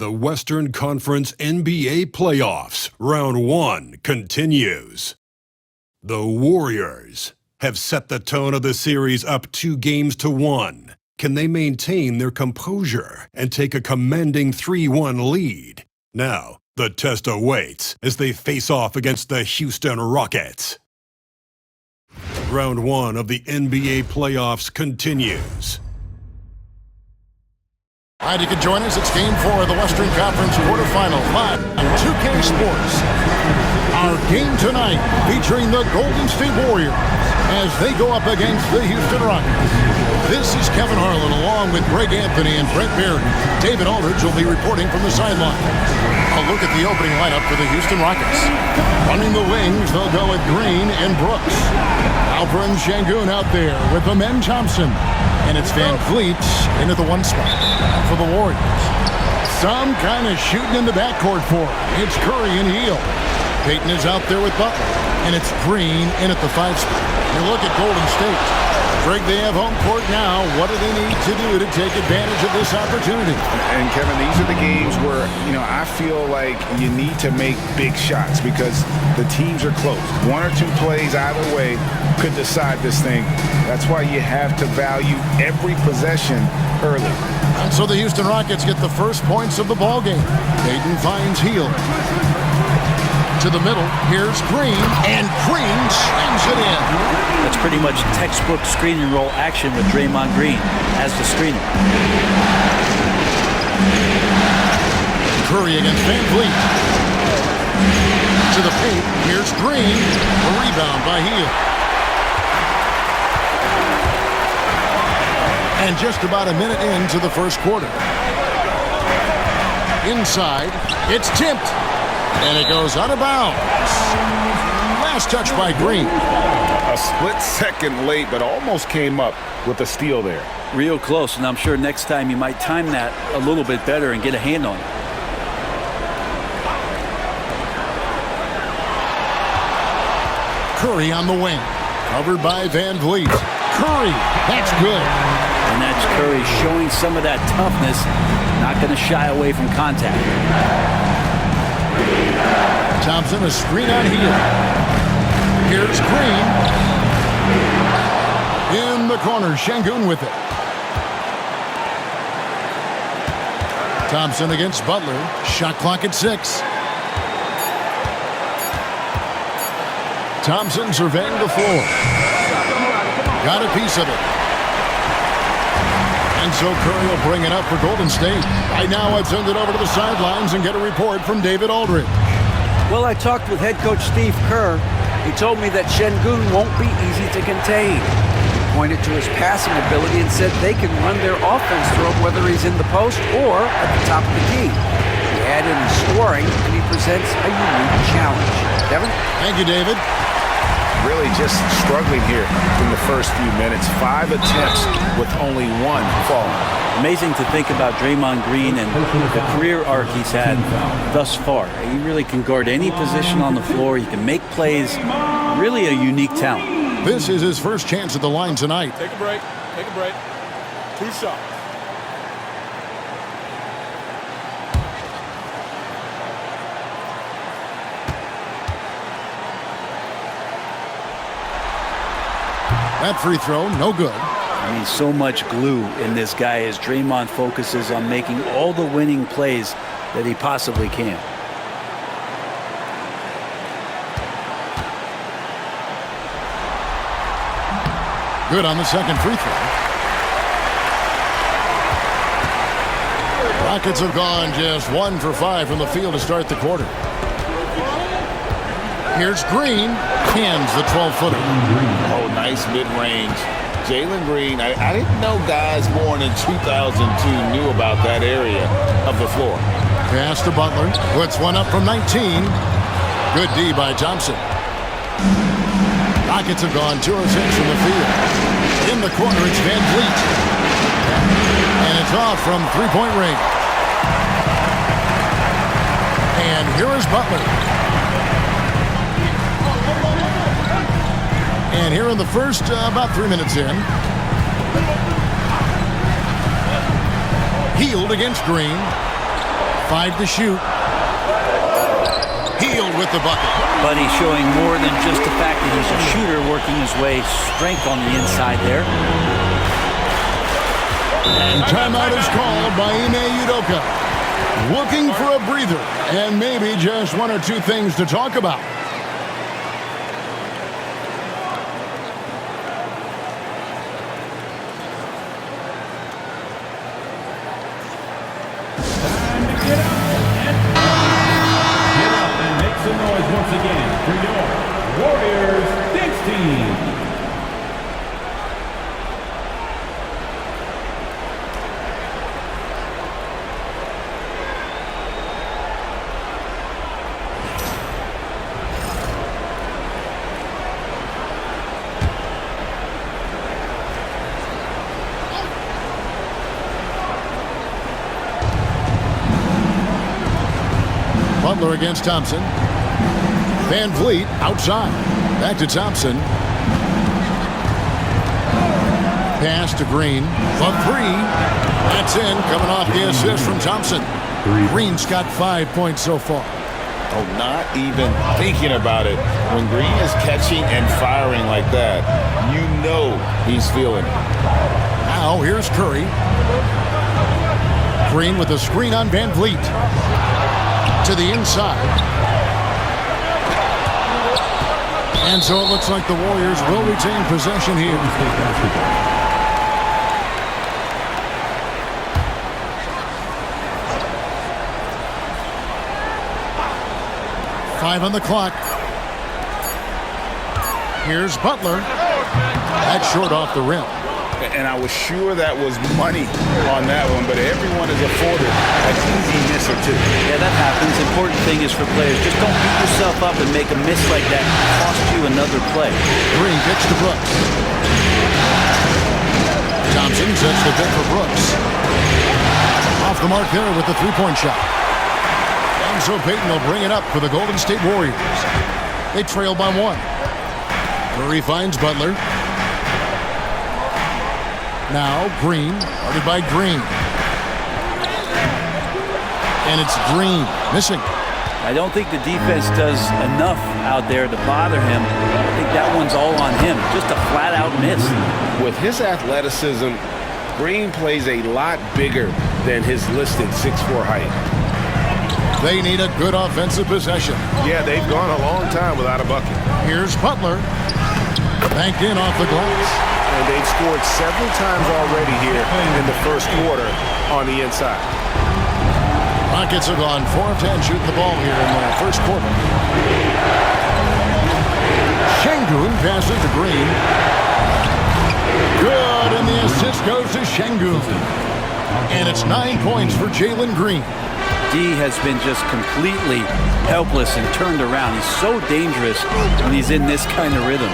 The Western Conference NBA Playoffs, Round 1 continues. The Warriors have set the tone of the series up 2-1. Can they maintain their composure and take a commanding 3-1 lead? Now, the test awaits as they face off against the Houston Rockets. Round 1 of the NBA Playoffs continues. All right, you can join us. It's Game 4 of the Western Conference quarterfinal live on 2K Sports. Our game tonight featuring the Golden State Warriors as they go up against the Houston Rockets. This is Kevin Harlan along with Greg Anthony and Brent Barry. David Aldridge will be reporting from the sideline. A look at the opening lineup for the Houston Rockets. Running the wings, they'll go with Green and Brooks. Alperen Sengun out there with Amen Thompson. And it's Van Vliet into the one spot for the Warriors. Some kind of shooting in the backcourt for it. It's Curry and Hield. Payton is out there with Butler. And it's Green in at the 5 spot. You look at Golden State. Greg, they have home court now. What do they need to do to take advantage of this opportunity? And, Kevin, these are the games where, I feel like you need to make big shots because the teams are close. 1 or 2 plays either way could decide this thing. That's why you have to value every possession early. And so the Houston Rockets get the first points of the ballgame. Payton finds Hield. To the middle, here's Green, and Green slams it in. That's pretty much textbook screen and roll action with Draymond Green as the screener. Curry against Van Vliet. To the paint, here's Green. A rebound by Hield. And just about a minute into the first quarter. Inside, it's tipped. And it goes out of bounds. Last touch by Green. A split second late, but almost came up with a steal there. Real close, and I'm sure next time you might time that a little bit better and get a hand on it. Curry on the wing. Covered by Van Vliet. Curry, that's good. And that's Curry showing some of that toughness, not going to shy away from contact. Thompson, a screen on Hield. Here's Green. In the corner, Sengun with it. Thompson against Butler. Shot clock at 6. Thompson surveying the floor. Got a piece of it. And so Curry will bring it up for Golden State. Right now, let's send it over to the sidelines and get a report from David Aldridge. Well, I talked with head coach Steve Kerr. He told me that Sengun won't be easy to contain. He pointed to his passing ability and said they can run their offense through him whether he's in the post or at the top of the key. He added in scoring, and he presents a unique challenge. Kevin? Thank you, David. Really just struggling here in the first few minutes. 5 attempts with only 1 falling. Amazing to think about Draymond Green and the career arc he's had thus far. He really can guard any position on the floor. He can make plays. Really a unique talent. This is his first chance at the line tonight. Take a break. Take a break. 2 shots. That free throw, no good. I mean, so much glue in this guy as Draymond focuses on making all the winning plays that he possibly can. Good on the second free throw. Rockets have gone just 1 for 5 from the field to start the quarter. Here's Green, hands the 12-footer. Oh, nice mid-range. Jalen Green, I didn't know guys born in 2002 knew about that area of the floor. Pass to Butler, puts one up from 19. Good D by Thompson. Rockets have gone 2 of 6 from the field. In the corner, it's Van Vliet. And it's off from three-point range. And here is Butler. And here in the first, about 3 minutes in, Hield against Green. 5 to shoot. Healed with the bucket. But he's showing more than just the fact that he's a shooter, working his way strength on the inside there. And timeout is called by Ime Udoka. Looking for a breather and maybe just one or two things to talk about. Once again, for your Warriors Knicks team. Butler against Thompson. Van Vliet outside. Back to Thompson. Pass to Green. For 3. That's in. Coming off the assist from Thompson. Green's got 5 points so far. Oh, not even thinking about it. When Green is catching and firing like that, you know he's feeling it. Now here's Curry. Green with a screen on Van Vliet. To the inside. And so it looks like the Warriors will retain possession here. Five on the clock. Here's Butler. That's short off the rim. And I was sure that was money on that one, but everyone is afforded an easy miss or two. Yeah, that happens. Important thing is for players, just don't beat yourself up and make a miss like that cost you another play. Green gets to Brooks. Thompson sets the pick for Brooks. Off the mark there with the three-point shot. And so Payton will bring it up for the Golden State Warriors. They trail by 1. Curry finds Butler. Now Green, guarded by Green. And it's Green missing. I don't think the defense does enough out there to bother him. I think that one's all on him. Just a flat-out miss. With his athleticism, Green plays a lot bigger than his listed 6'4" height. They need a good offensive possession. Yeah, they've gone a long time without a bucket. Here's Butler. Banked in off the glass. And they've scored several times already here in the first quarter on the inside. Rockets have gone 4 of 10 shooting the ball here in the first quarter. Şengün passes to Green. Good, and the assist goes to Şengün. And it's 9 points for Jalen Green. D has been just completely helpless and turned around. He's so dangerous when he's in this kind of rhythm.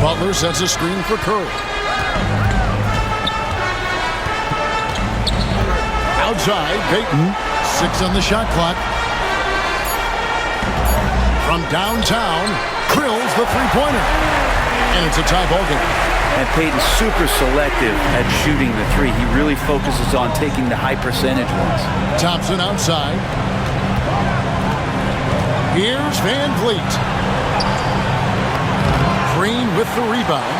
Butler sets a screen for Curry. Outside, Payton. 6 on the shot clock. From downtown, drills the three-pointer. And it's a tie ball game. And Payton's super selective at shooting the three. He really focuses on taking the high percentage ones. Thompson outside. Here's Van Vliet. Green with the rebound.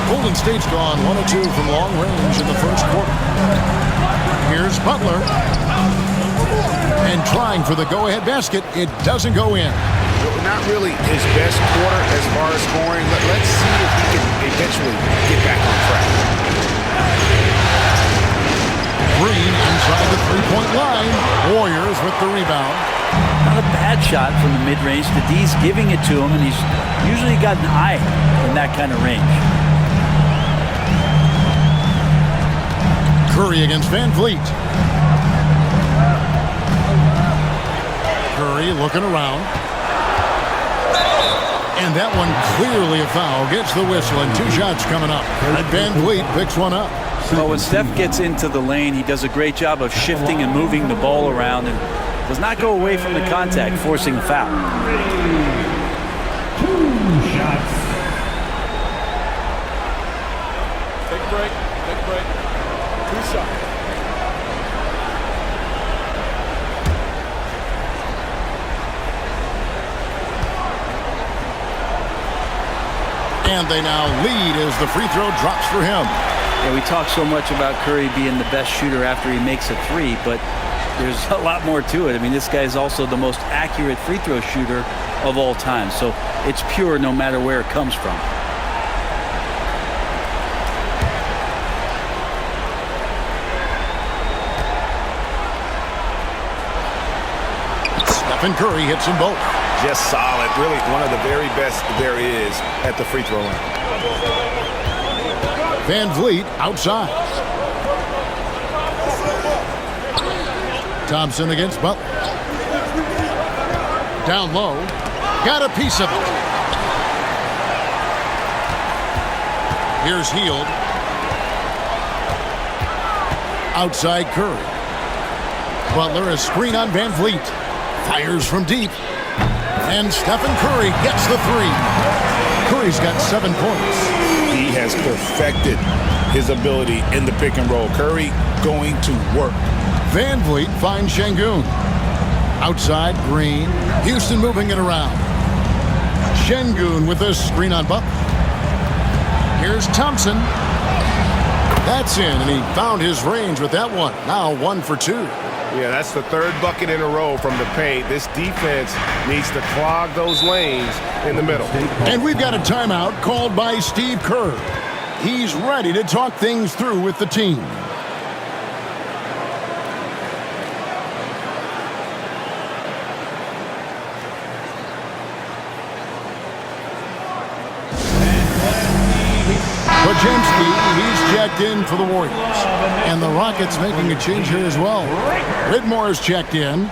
Golden State's gone 1 of 2 from long range in the first quarter. Here's Butler. And trying for the go-ahead basket. It doesn't go in. Not really his best quarter as far as scoring. Let's see if he can eventually get back on track. Green inside the three-point line. Warriors with the rebound. Not a bad shot from the mid-range. The D's giving it to him, and he's usually got an eye in that kind of range. Curry against Van Vliet. Curry looking around. And that one clearly a foul. Gets the whistle, and 2 shots coming up. And Van Vliet picks one up. Well, when Steph gets into the lane, he does a great job of shifting and moving the ball around and does not go away from the contact, forcing a foul. 2 shots. Take a break. Take a break. 2 shots. And they now lead as the free throw drops for him. Yeah, we talk so much about Curry being the best shooter after he makes a three, but there's a lot more to it. I mean, this guy's also the most accurate free throw shooter of all time. So it's pure no matter where it comes from. Stephen Curry hits them both. Just solid. Really one of the very best there is at the free throw line. Van Vliet outside. Thompson against Butler. Down low. Got a piece of it. Here's Hield. Outside Curry. Butler, a screen on Van Vliet. Fires from deep. And Stephen Curry gets the three. Curry's got 7 points. He has perfected his ability in the pick and roll. Curry going to work. Van Vliet finds Şengün. Outside, Green. Houston moving it around. Şengün with a screen on Butler. Here's Thompson. That's in, and he found his range with that one. Now 1 for 2. Yeah, that's the 3rd bucket in a row from the paint. This defense needs to clog those lanes in the middle. And we've got a timeout called by Steve Kerr. He's ready to talk things through with the team. Podziemski, he's checked in for the Warriors. And the Rockets making a change here as well. Whitmore is checked in.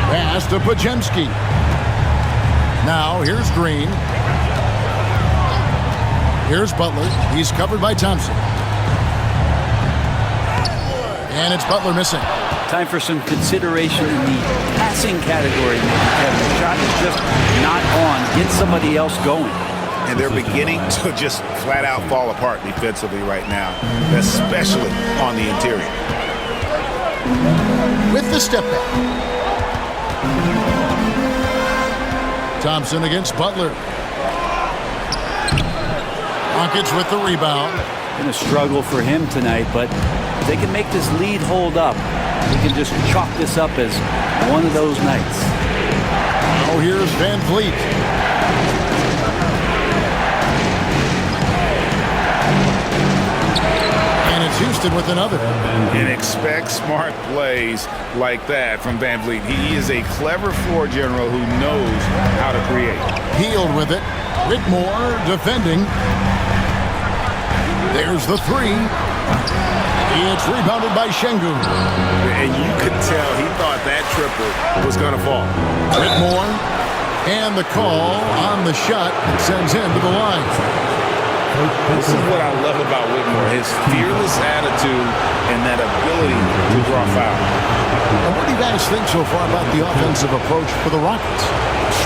Pass to Podziemski. Now, here's Green. Here's Butler. He's covered by Thompson. And it's Butler missing. Time for some consideration in the passing category, maybe, Kevin. The shot is just not on. Get somebody else going. And they're beginning to just flat out fall apart defensively right now, especially on the interior. With the step back. Thompson against Butler. Rockets with the rebound. Been a struggle for him tonight, but if they can make this lead hold up, we can just chalk this up as one of those nights. Oh, here's Van Vliet. And it's Houston with another. And expect smart plays like that from Van Vliet. He is a clever floor general who knows how to create. Hield with it. Whitmore defending. There's the three. It's rebounded by Şengün. And you could tell he thought that triple was going to fall. Whitmore. And the call on the shot that sends him to the line. This is what I love about Whitmore, his fearless attitude and that ability to draw foul. And what do you guys think so far about the offensive approach for the Rockets?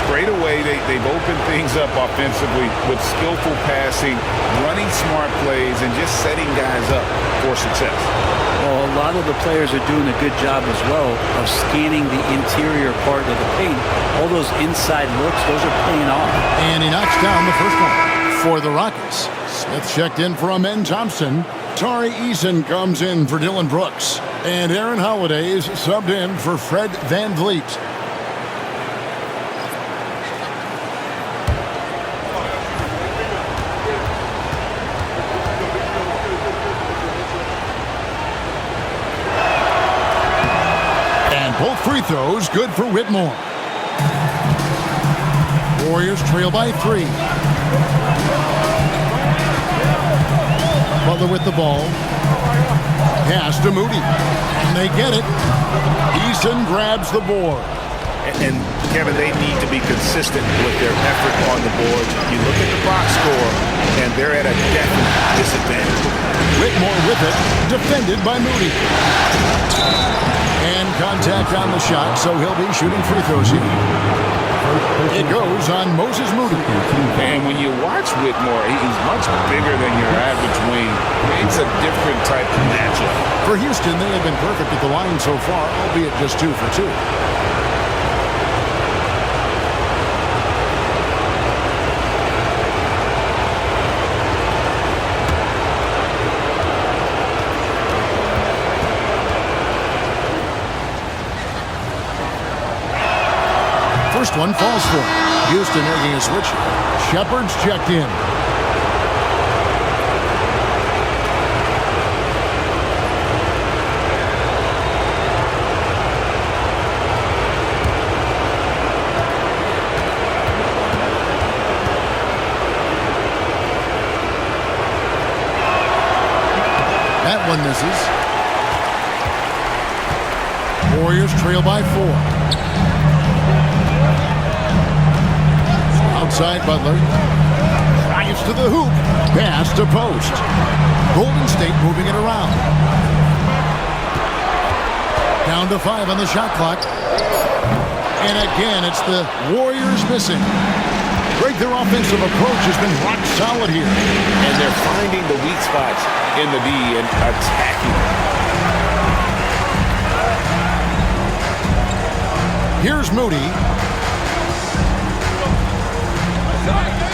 Straight away, they've opened things up offensively with skillful passing, running smart plays, and just setting guys up for success. Well, a lot of the players are doing a good job as well of scanning the interior part of the paint. All those inside looks, those are paying off. And he knocks down the first one for the Rockets. Smith checked in for Amen Thompson. Tari Eason comes in for Dylan Brooks. And Aaron Holiday is subbed in for Fred Van Vliet. And both free throws good for Whitmore. Warriors trail by 3. Butler with the ball. Pass to Moody. And they get it. Eason grabs the board. And Kevin, they need to be consistent with their effort on the board. You look at the box score, and they're at a definite disadvantage. Whitmore with it. Defended by Moody. And contact on the shot, so he'll be shooting free throws here. It goes on Moses Moody. And when you watch Whitmore, he's much bigger than your average wing. It's a different type of matchup. For Houston, they have been perfect at the line so far, albeit just 2 for 2. First one falls for him. Houston making a switch. Shepard's checked in. That one misses. Warriors trail by 4. Outside Butler. Drives to the hoop. Pass to post. Golden State moving it around. Down to 5 on the shot clock. And again, it's the Warriors missing. Greg, their offensive approach has been rock solid here. And they're finding the weak spots in the D and attacking. Here's Moody.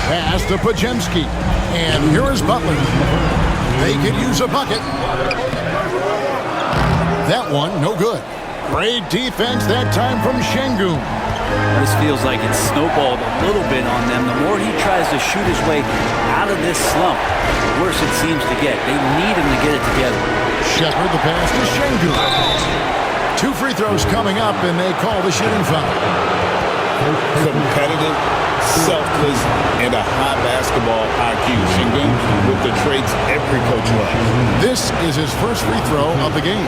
Pass to Pajemski. And here is Butler. They could use a bucket. That one, no good. Great defense that time from Şengün. This feels like it's snowballed a little bit on them. The more he tries to shoot his way out of this slump, the worse it seems to get. They need him to get it together. Shepard, the pass to Şengün. 2 free throws coming up, and they call the shooting foul. Competitive, selfless, and a high basketball IQ. Şengün with the traits every coach loves. This is his first free throw of the game.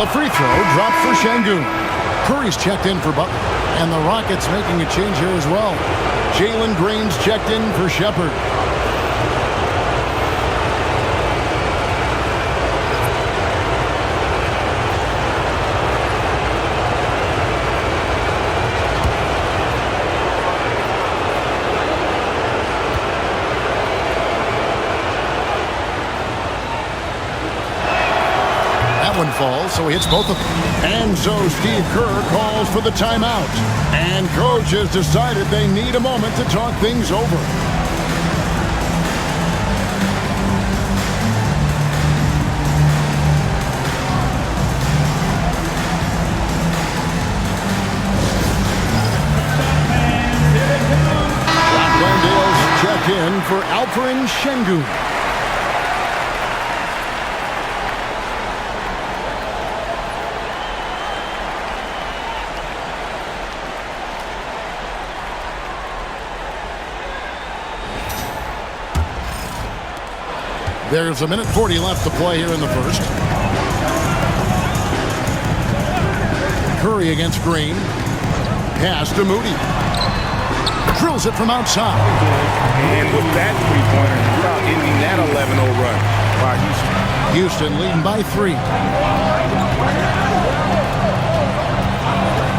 The free throw dropped for Şengün. Curry's checked in for Butler. And the Rockets making a change here as well. Jalen Green's checked in for Shepard. One falls, so he hits both of them. And so Steve Kerr calls for the timeout. And coach has decided they need a moment to talk things over. Landale's check in for Alperen Şengün. There's 1:40 left to play here in the first. Curry against Green. Pass to Moody. Drills it from outside. And with that three-pointer, without ending that 11-0 run by Houston. Houston leading by 3.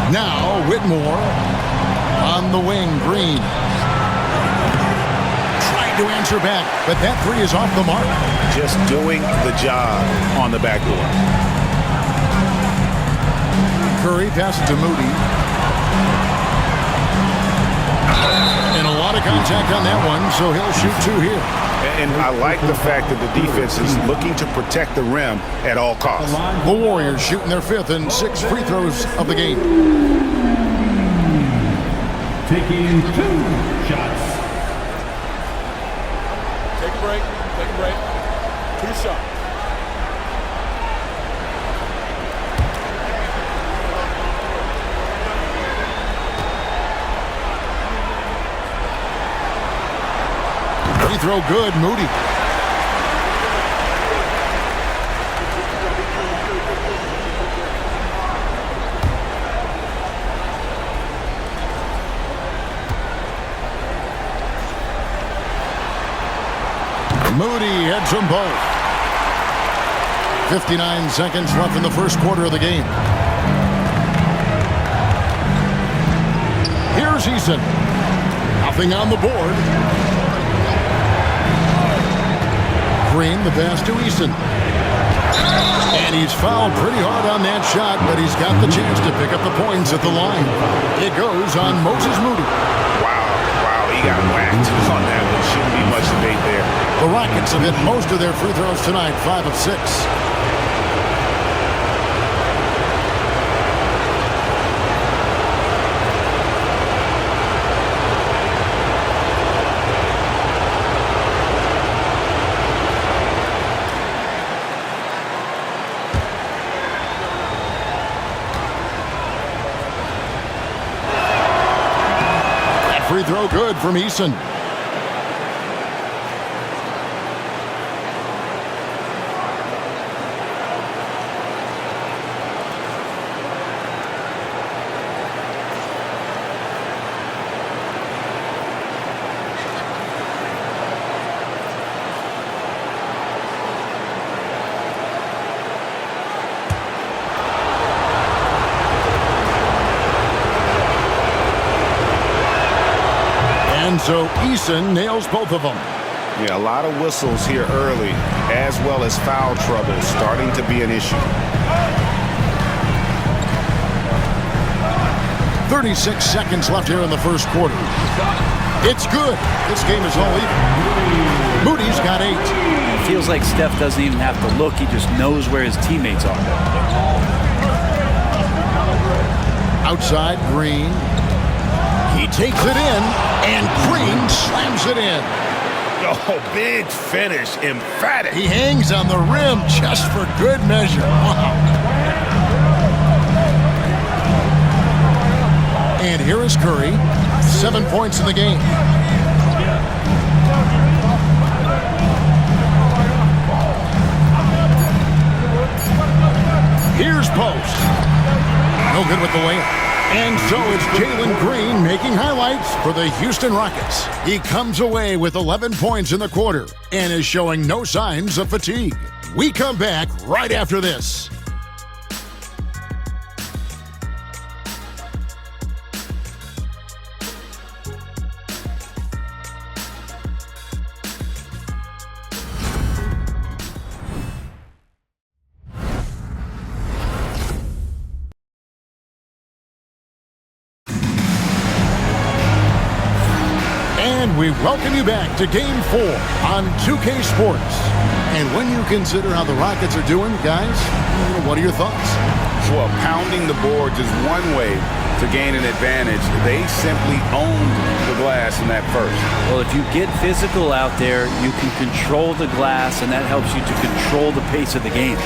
Now Whitmore on the wing. Green. To answer back, but that 3 is off the mark. Just doing the job on the backboard. Curry passes to Moody. And a lot of contact on that one, so he'll shoot 2 here. And I like the fact that the defense is looking to protect the rim at all costs. The Warriors shooting their 5th and 6th free throws of the game. Taking 2 shots. Take a break. Take a break. 2 shots. Free throw good, Moody. Moody hits them both. 59 seconds left in the first quarter of the game. Here's Eason. Nothing on the board. Green, the pass to Eason. And he's fouled pretty hard on that shot, but he's got the chance to pick up the points at the line. It goes on Moses Moody. Wow, he got whacked on that one. Shouldn't be much debate there. The Rockets have hit most of their free throws tonight, 5 of 6. Free throw good from Eason. So Eason nails both of them. Yeah, a lot of whistles here early, as well as foul trouble starting to be an issue. 36 seconds left here in the first quarter. It's good. This game is all even. Moody's got 8. It feels like Steph doesn't even have to look. He just knows where his teammates are. Outside, Green. He takes it in, and Green slams it in. Oh, big finish, emphatic. He hangs on the rim just for good measure. Wow. And here is Curry, 7 points in the game. Here's Post. No good with the layup. And so it's Jalen Green making highlights for the Houston Rockets. He comes away with 11 points in the quarter and is showing no signs of fatigue. We come back right after this. We welcome you back to Game 4 on 2K Sports. And when you consider how the Rockets are doing, guys, what are your thoughts? Well, pounding the boards is one way to gain an advantage. They simply owned the glass in that first. Well, if you get physical out there, you can control the glass, and that helps you to control the pace of the game.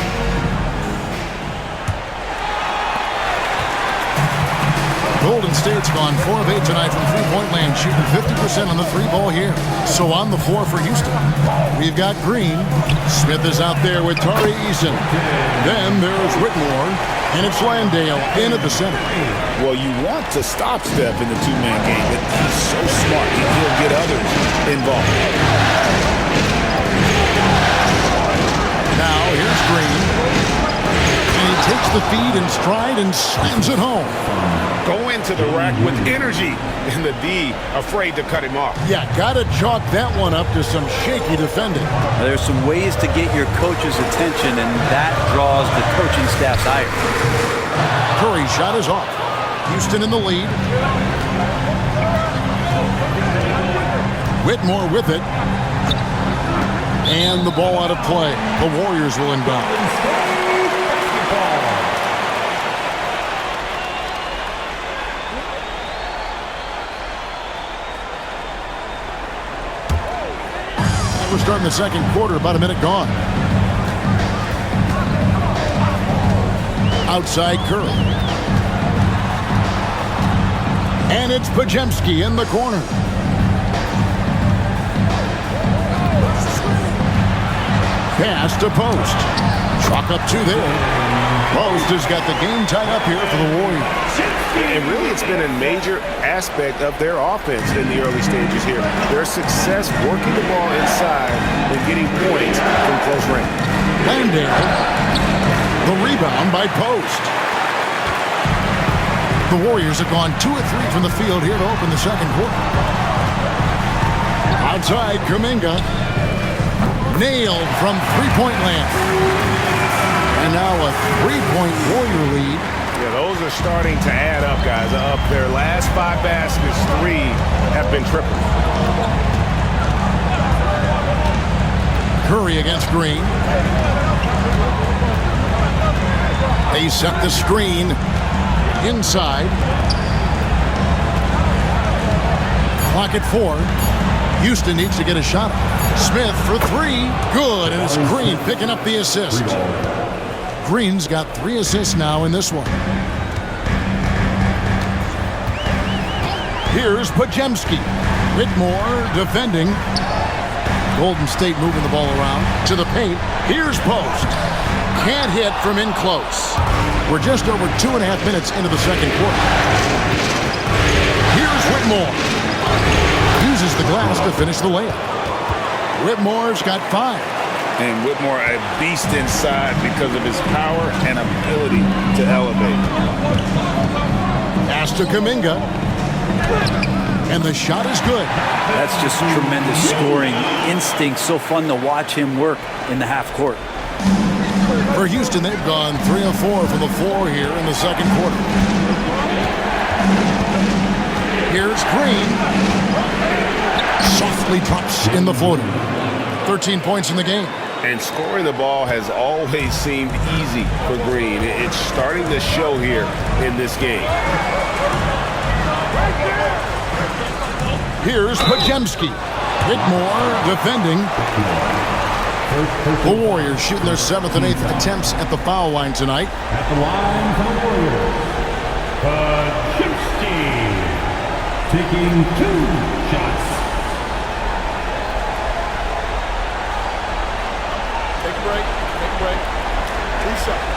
Golden State's gone 4 of 8 tonight from three-point land, shooting 50% on the three ball here. So on the floor for Houston, we've got Green. Smith is out there with Tari Eason. Then there's Whitmore, and it's Landale in at the center. Well, you want to stop Steph in the two-man game, but he's so smart. He'll get others involved. Now here's Green. And he takes the feed in stride and slams it home. Go into the rack with energy, and the D afraid to cut him off. Yeah, gotta chalk that one up to some shaky defending. Now, there's some ways to get your coach's attention, and that draws the coaching staff's ire. Curry's shot is off. Houston in the lead. Whitmore with it. And the ball out of play. The Warriors will inbound. We're starting the second quarter, about a minute gone. Outside Curry. And it's Podziemski in the corner. Pass to Post. Chalk up 2 there. Post has got the game tied up here for the Warriors. And really, it's been a major aspect of their offense in the early stages here. Their success working the ball inside and getting points from close range. Landale. The rebound by Post. The Warriors have gone 2 of 3 from the field here to open the second quarter. Outside, Kuminga. Nailed from three-point land. And now a 3-point Warrior lead. Yeah, those are starting to add up, guys. Up their last 5 baskets, 3 have been triple. Curry against Green. They set the screen inside. Clock at 4. Houston needs to get a shot up. Smith for 3. Good, and it's Green picking up the assist. Green's got 3 assists now in this one. Here's Podziemski. Whitmore defending. Golden State moving the ball around to the paint. Here's Post. Can't hit from in close. We're just over 2.5 minutes into the second quarter. Here's Whitmore. Uses the glass to finish the layup. Whitmore's got 5. And Whitmore a beast inside because of his power and ability to elevate. Pass to Kuminga. And the shot is good. That's just tremendous scoring instinct. So fun to watch him work in the half court. For Houston, they've gone 3 of 4 from the floor here in the second quarter. Here's Green. Softly drops in the floater. 13 points in the game. And scoring the ball has always seemed easy for Green. It's starting to show here in this game. Here's Podziemski. Whitmore defending. The Warriors shooting their 7th and 8th attempts at the foul line tonight. At the line for the Warriors, Podziemski taking 2 shots. Take a break. 2 shots.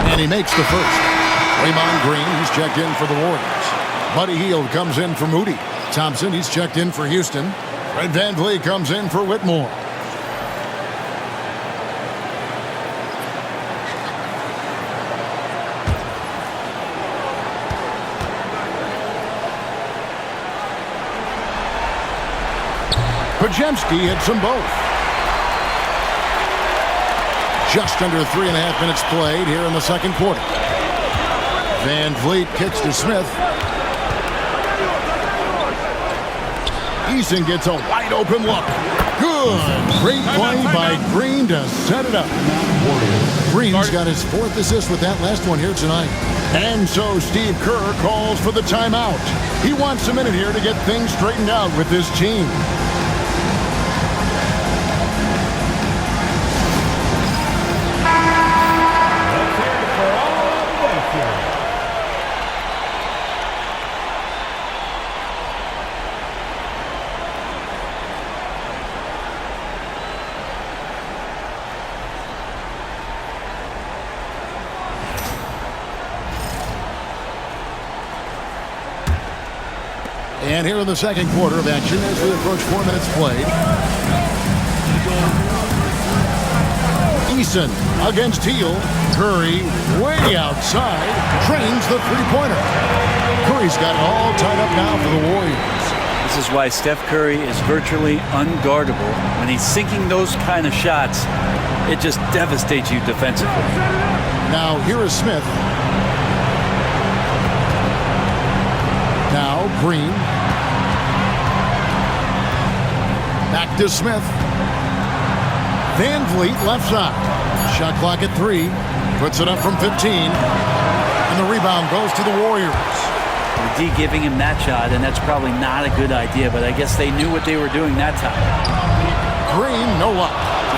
And he makes the first. Draymond Green, he's checked in for the Warriors. Buddy Hield comes in for Moody. Thompson, he's checked in for Houston. Fred VanVleet comes in for Whitmore. Podziemski hits them both. Just under 3.5 minutes played here in the second quarter. VanVleet kicks to Smith. Eason gets a wide open look. Good. Great play by Green to set it up. Green's got his 4th assist with that last one here tonight. And so Steve Kerr calls for the timeout. He wants a minute here to get things straightened out with his team. And here in the second quarter of action as we approach 4 minutes played. Eason against Hield. Curry way outside. Drains the three-pointer. Curry's got it all tied up now for the Warriors. This is why Steph Curry is virtually unguardable. When he's sinking those kind of shots, it just devastates you defensively. Now here is Smith. Now Green. Back to Smith. VanVleet left side. Shot clock at 3. Puts it up from 15. And the rebound goes to the Warriors. D giving him that shot, and that's probably not a good idea, but I guess they knew what they were doing that time. Green, no luck.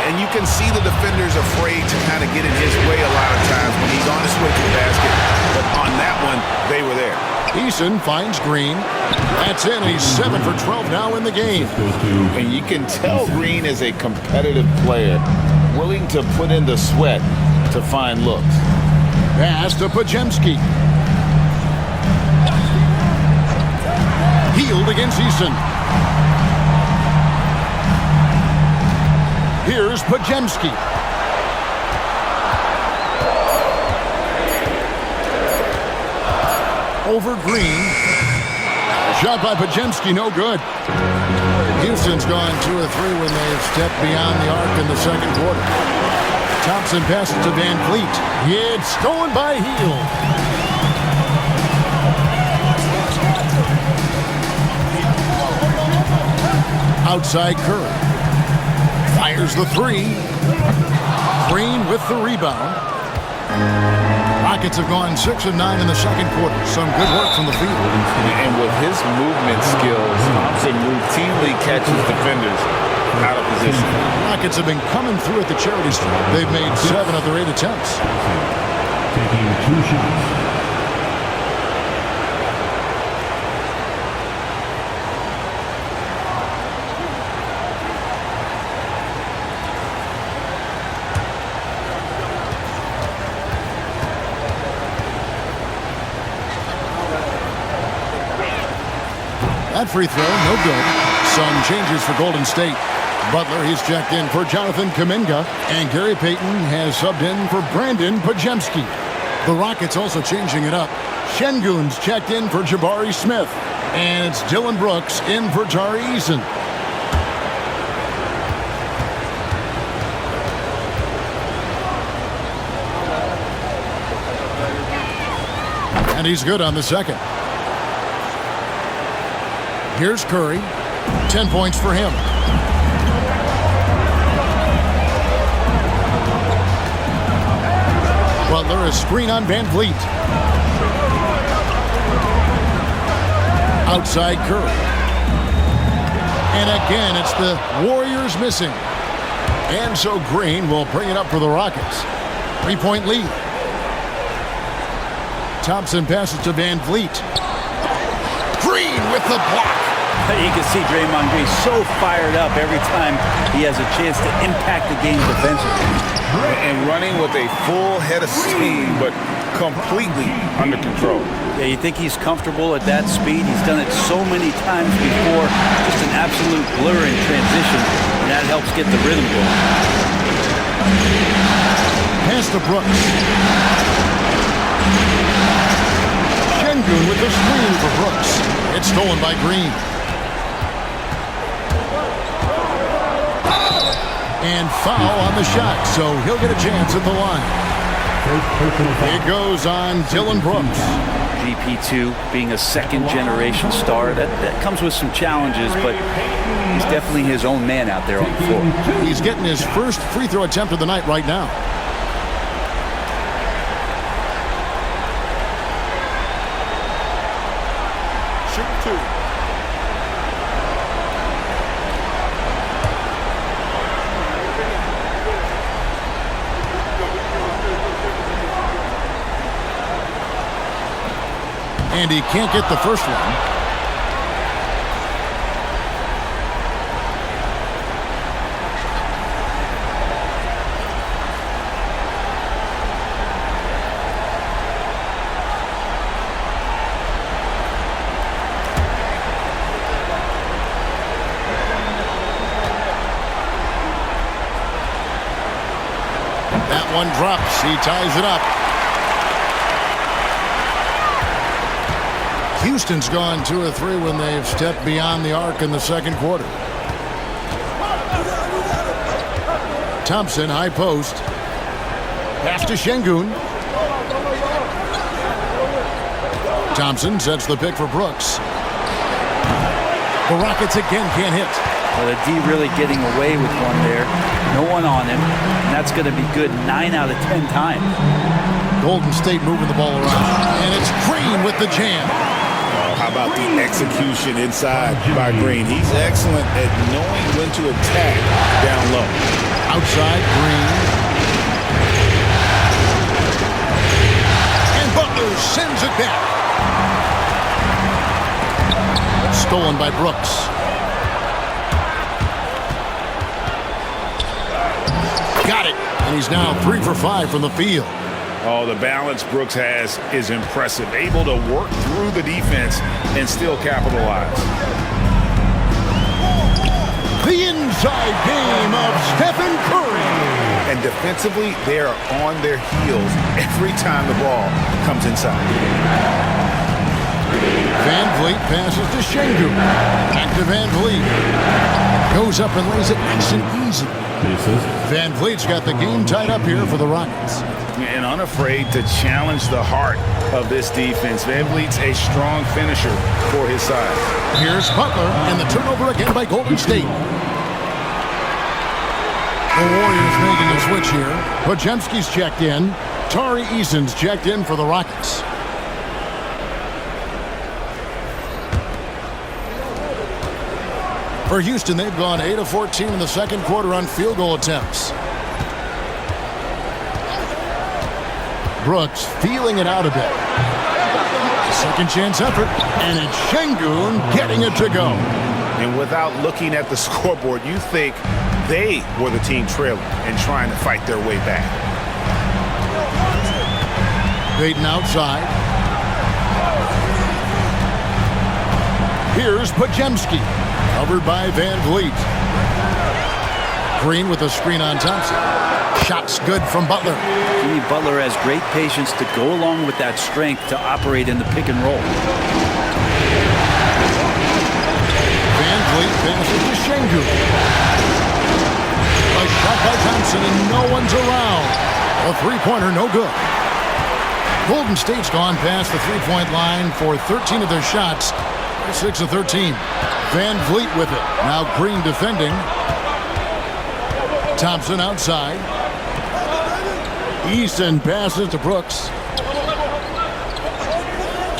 and you can see the defenders afraid to kind of get in his way a lot of times when he's on his way to the basket. But on that one, they were there. Eason finds Green. That's in. He's 7 for 12 now in the game. And you can tell Green is a competitive player, willing to put in the sweat to find looks. Pass to Podziemski. Healed against Eason. Here's Podziemski. Over Green. Shot by Podziemski, no good. Houston's gone 2 of 3 when they've stepped beyond the arc in the second quarter. Thompson passes to Van Vliet. It's stolen by Hield. Outside Curry. Fires the 3. Green with the rebound. Rockets have gone 6 of 9 in the second quarter. Some good work from the field. And with his movement skills, Thompson routinely catches defenders out of position. Rockets have been coming through at the charity stripe. They've made 7 of their 8 attempts. Taking 2 shots. That free throw, no good. Some changes for Golden State. Butler, he's checked in for Jonathan Kuminga. And Gary Payton has subbed in for Brandon Podziemski. The Rockets also changing it up. Şengün's checked in for Jabari Smith. And it's Dylan Brooks in for Tari Eason. And he's good on the second. Here's Curry. 10 points for him. Butler, a screen on Van Vliet. Outside Curry. And again, it's the Warriors missing. And so Green will bring it up for the Rockets. 3-point lead. Thompson passes to Van Vliet. Green with the block. You can see Draymond Green so fired up every time he has a chance to impact the game defensively. And running with a full head of steam, but completely under control. Yeah, you think he's comfortable at that speed? He's done it so many times before. Just an absolute blur in transition, and that helps get the rhythm going. Pass to Brooks. Şengün with the screen for Brooks. It's stolen by Green. And foul on the shot, so he'll get a chance at the line. It goes on Dylan Brooks. GP2 being a second-generation star, that comes with some challenges, but he's definitely his own man out there on the floor. He's getting his first free throw attempt of the night right now. Shoot 2. And he can't get the first one. That one drops. He ties it up. Houston's gone 2 of 3 when they've stepped beyond the arc in the second quarter. Thompson, high post. Pass to Şengün. Thompson sets the pick for Brooks. The Rockets again can't hit. Well, the D really getting away with one there. No one on him, and that's going to be good 9 out of 10 times. Golden State moving the ball around. And it's Green with the jam. How about the execution inside by Green? He's excellent at knowing when to attack down low. outside, Green. And Butler sends it back. Stolen by Brooks. Got it. And he's now 3 for 5 from the field. Oh, the balance Brooks has is impressive. Able to work through the defense and still capitalize. The inside game of Stephen Curry. And defensively, they are on their heels every time the ball comes inside. Van Vliet passes to Şengün. Back to Van Vliet. Goes up and lays it nice and easy. Van Vliet's got the game tied up here for the Rockets. And unafraid to challenge the heart of this defense. Van Vliet's a strong finisher for his size. Here's Butler, and the turnover again by Golden State. The Warriors making a switch here. Podziemski's checked in. Tari Eason's checked in for the Rockets. For Houston, they've gone 8 of 14 in the second quarter on field goal attempts. Brooks feeling it out a bit. Second chance effort, and it's Şengün getting it to go. And without looking at the scoreboard, you think they were the team trailing and trying to fight their way back. Baden outside. Here's Podziemski. Covered by Van Vliet. Green with a screen on Thompson. Shots good from Butler. Jimmy Butler has great patience to go along with that strength to operate in the pick and roll. Van Vliet passes to Şengün. A shot by Thompson and no one's around. A three-pointer, no good. Golden State's gone past the three-point line for 13 of their shots. 6 of 13. Van Vliet with it. Now Green defending. Thompson outside. Easton passes to Brooks.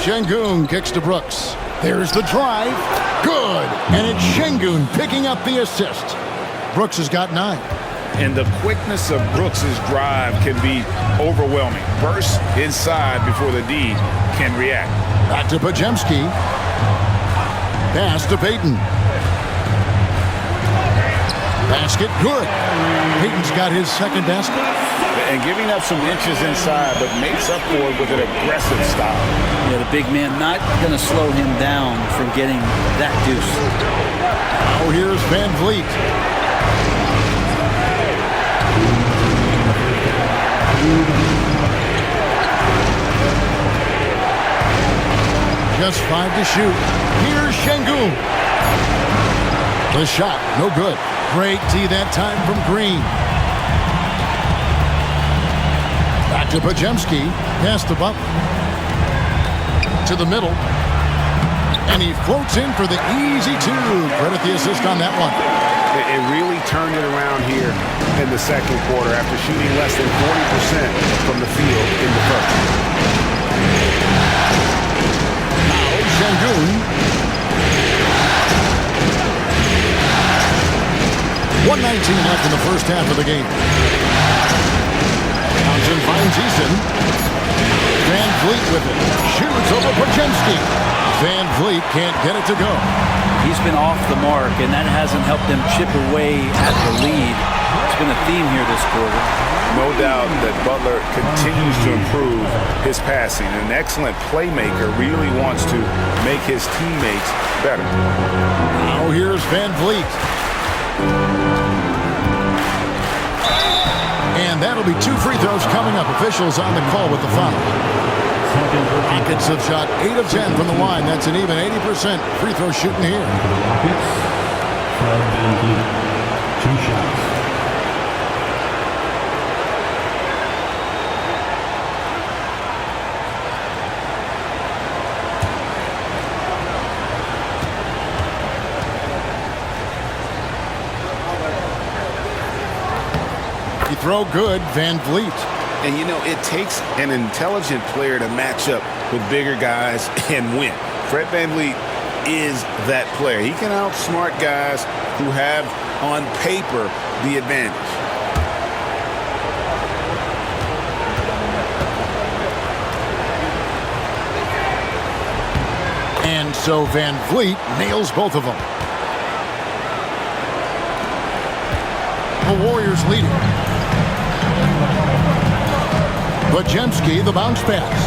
Şengün kicks to Brooks. There's the drive. Good. And it's Şengün picking up the assist. Brooks has got 9. And the quickness of Brooks's drive can be overwhelming. Burst inside before the D can react. Back to Podziemski. Pass to Payton. Basket good. Payton's got his second basket. And giving up some inches inside, but makes up for it with an aggressive style. Yeah, the big man not going to slow him down from getting that deuce. Now here's Van Vliet. Just 5 to shoot. Here's Şengün. The shot, no good. Great tee that time from Green. Back to Podziemski. Pass to Butler. To the middle. And he floats in for the easy 2. Credit the assist on that one. It really turned it around here in the second quarter after shooting less than 40% from the field in the first. Now Şengün. 1:19 left in the first half of the game. Thompson finds Easton. Van Vliet with it. Shoots over Podziemski. Van Vliet can't get it to go. He's been off the mark, and that hasn't helped them chip away at the lead. It's been a theme here this quarter. No doubt that Butler continues to improve his passing. An excellent playmaker really wants to make his teammates better. Now here's Van Vliet. And that'll be 2 free throws coming up. Officials on the call with the foul. Rockets have shot 8 of 10 from the line. That's an even 80% free throw shooting here. Rockets, 2 shots. You throw good, Van Vliet. And, you know, it takes an intelligent player to match up with bigger guys and win. Fred VanVleet is that player. He can outsmart guys who have, on paper, the advantage. And so Van Vliet nails both of them. The Warriors leading. Bajemski, the bounce pass.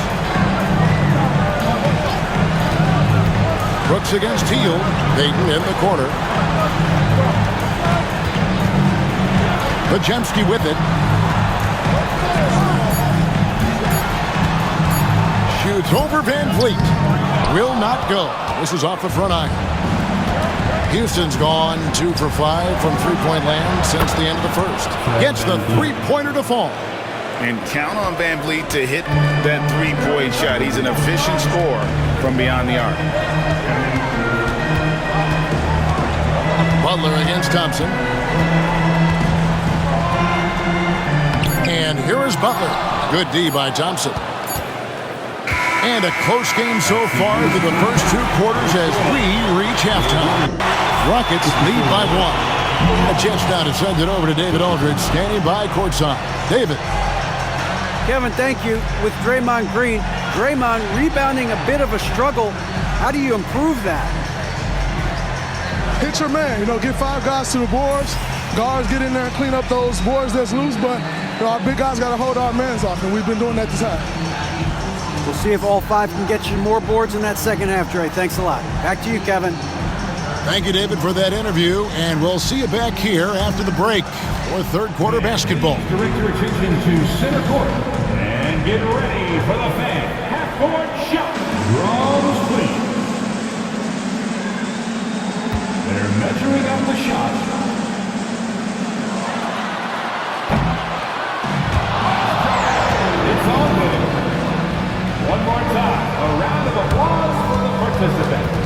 Brooks against Teal. Payton in the corner. Bajemski with it. Shoots over Van Vliet. Will not go. This is off the front iron. Houston's gone 2 for 5 from three-point land since the end of the first. Gets the three-pointer to fall. And count on Van Vliet to hit that three-point shot. He's an efficient scorer from beyond the arc. Butler against Thompson. And here is Butler. Good D by Thompson. And a close game so far through the first 2 quarters as we reach halftime. Rockets lead by 1. A chance now to send it over to David Aldridge, standing by courtside. David. Kevin, thank you. With Draymond Green, Draymond rebounding a bit of a struggle. How do you improve that? Hit your man. Get 5 guys to the boards. Guards get in there and clean up those boards that's loose, but our big guys got to hold our mans off, and we've been doing that this half. We'll see if all 5 can get you more boards in that second half, Dre. Thanks a lot. Back to you, Kevin. Thank you, David, for that interview, and we'll see you back here after the break for third quarter basketball. Direct your attention to center court and get ready for the fan half-court shot. Draws clean. They're measuring up the shot. It's all good. One more time, a round of applause for the participants.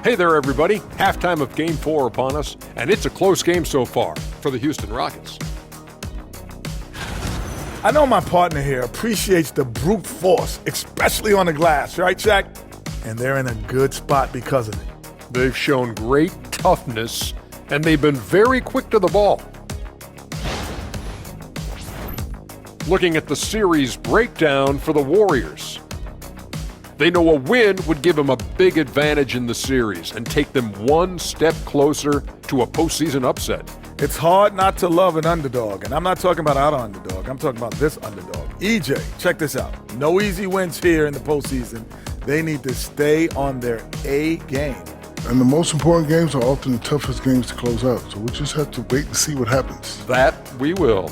Hey there, everybody. Halftime of Game 4 upon us, and it's a close game so far for the Houston Rockets. I know my partner here appreciates the brute force, especially on the glass, right, Shaq? And they're in a good spot because of it. They've shown great toughness, and they've been very quick to the ball. Looking at the series breakdown for the Warriors. They know a win would give them a big advantage in the series and take them one step closer to a postseason upset. It's hard not to love an underdog, and I'm not talking about our underdog. I'm talking about this underdog. EJ, check this out. No easy wins here in the postseason. They need to stay on their A game. And the most important games are often the toughest games to close out, so we'll just have to wait and see what happens. That we will.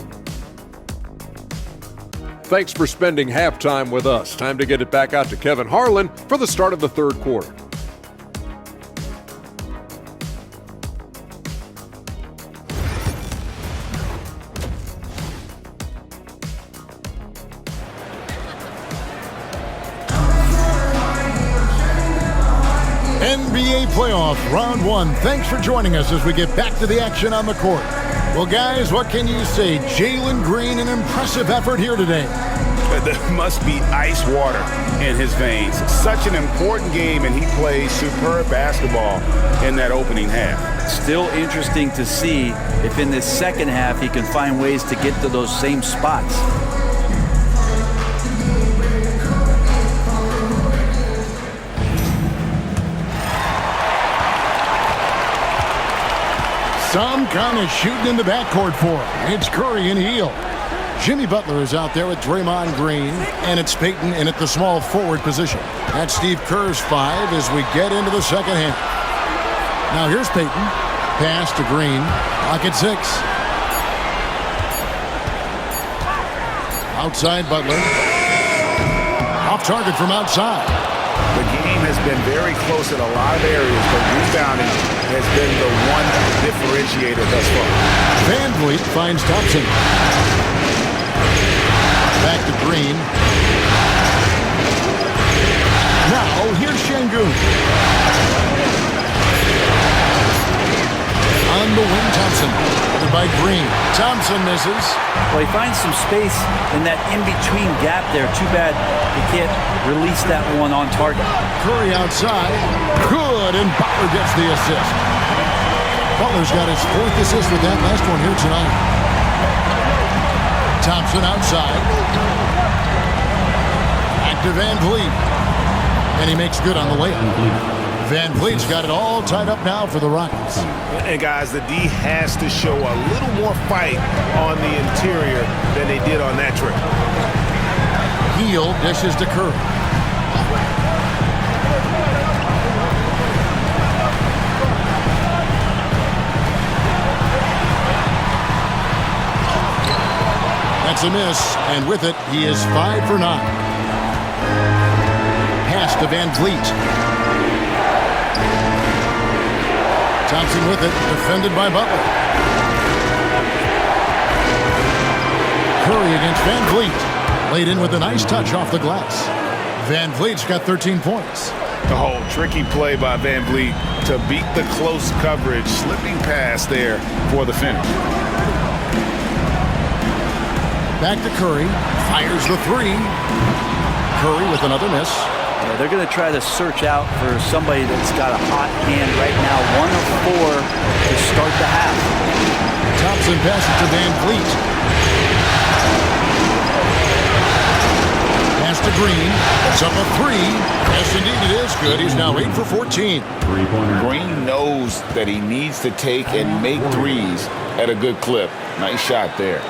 Thanks for spending halftime with us. Time to get it back out to Kevin Harlan for the start of the third quarter. NBA playoff round 1. Thanks for joining us as we get back to the action on the court. Well, guys, what can you say? Jalen Green, an impressive effort here today. There must be ice water in his veins. Such an important game, and he plays superb basketball in that opening half. Still interesting to see if in this second half he can find ways to get to those same spots. Some kind of shooting in the backcourt for him. It's Curry and Heel. Jimmy Butler is out there with Draymond Green, and it's Payton in at the small forward position. That's Steve Kerr's 5 as we get into the second half. Now here's Payton. Pass to Green. Clock at 6. Outside Butler. Off target from outside. The game has been very close in a lot of areas, but rebounding has been the one differentiator thus far. Van Vliet finds Thompson. Back to Green. Now, here's Şengün. On the wing, Thompson. Covered by Green. Thompson misses. Well, he finds some space in that in-between gap there. Too bad he can't release that one on target. Curry outside. Good, and Butler gets the assist. Butler's got his 4th assist with that last one here tonight. Thompson outside. Back to Van Vliet. And he makes good on the layup. Van Vliet's got it all tied up now for the Rockets. And guys, the D has to show a little more fight on the interior than they did on that trip. Hield dishes to Curry. That's a miss, and with it, he is 5 for 9. Pass to Van Vliet. Thompson with it, defended by Butler. Curry against Van Vliet. Laid in with a nice touch off the glass. Van Vliet's got 13 points. The whole tricky play by Van Vliet to beat the close coverage, slipping pass there for the finish. Back to Curry, fires the 3. Curry with another miss. Yeah, they're going to try to search out for somebody that's got a hot hand right now. 1 of 4 to start the half. Thompson passes to Van Vliet. Pass to Green. It's up a 3. Yes, indeed it is good. He's now 8 for 14. Green knows that he needs to take and make threes at a good clip. Nice shot there.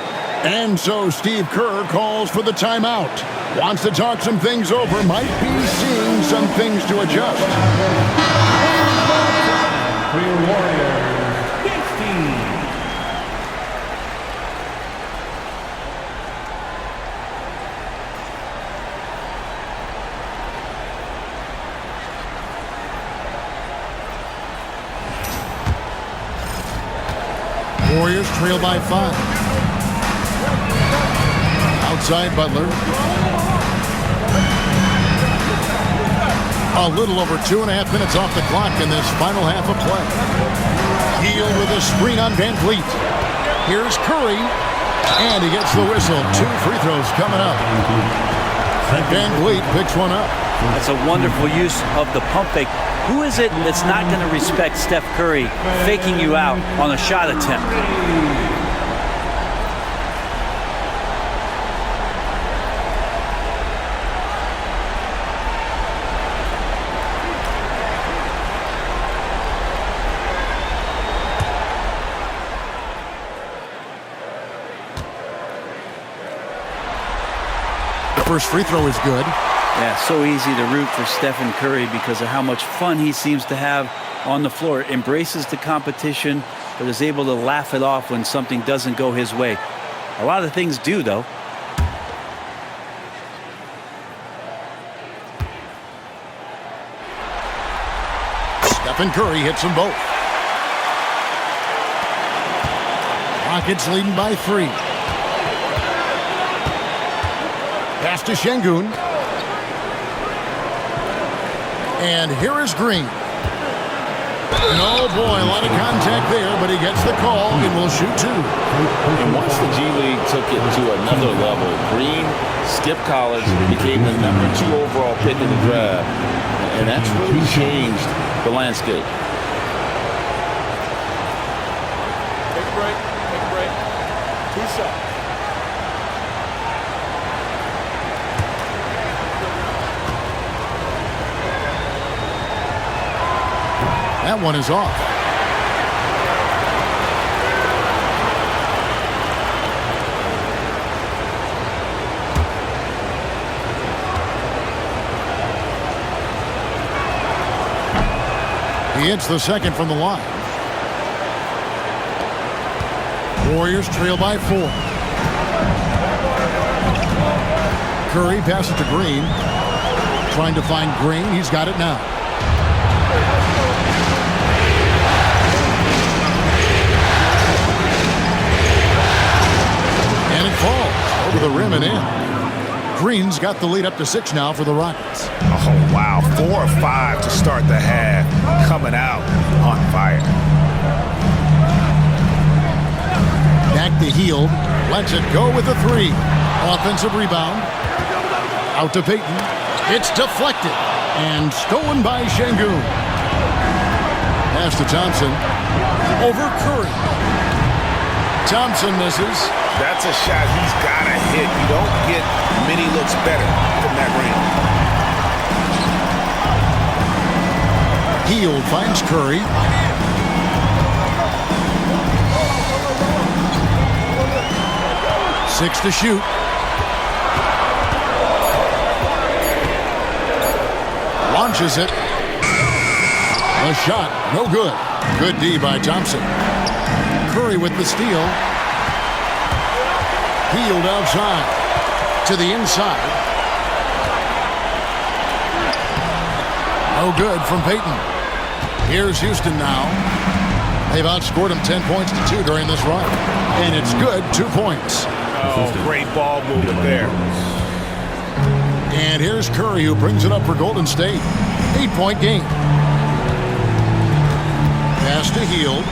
And so Steve Kerr calls for the timeout. Wants to talk some things over. Might be seeing some things to adjust. Warriors 15. Warriors trail by 5. Outside Butler. A little over 2.5 minutes off the clock in this final half of play. Hield with a screen on Van Vliet. Here's Curry. And he gets the whistle. 2 free throws coming up. Van Vliet picks one up. That's a wonderful use of the pump fake. Who is it that's not going to respect Steph Curry faking you out on a shot attempt? First free throw is good. Yeah, so easy to root for Stephen Curry because of how much fun he seems to have on the floor. Embraces the competition, but is able to laugh it off when something doesn't go his way. A lot of things do, though. Stephen Curry hits them both. Rockets leading by 3. Pass to Şengün. And here is Green. And oh boy, a lot of contact there, but he gets the call and will shoot 2. And once the G League took it to another level, Green skipped college, became the number 2 overall pick in the draft. And that's really changed the landscape. Take a break. Take a break. 2 shots. That one is off. He hits the second from the line. Warriors trail by 4. Curry passes to Green. Trying to find Green. He's got it now. And it falls over the rim and in. Green's got the lead up to 6 now for the Rockets. Oh, wow. 4 of 5 to start the half. Coming out on fire. Back to Hield. Lets it go with a 3. Offensive rebound. Out to Payton. It's deflected and stolen by Şengün. Pass to Thompson. Over Curry. Thompson misses. That's a shot he's got to hit. You don't get many looks better from that range. Hield finds Curry. Six to shoot. Launches it. A shot, no good. Good D by Thompson. Curry with the steal. Hield outside. To the inside. No good from Payton. Here's Houston now. They've outscored him 10 points to 2 during this run. And it's good, 2 points. Oh, great ball movement there. And here's Curry, who brings it up for Golden State. 8-point game. Pass to Hield.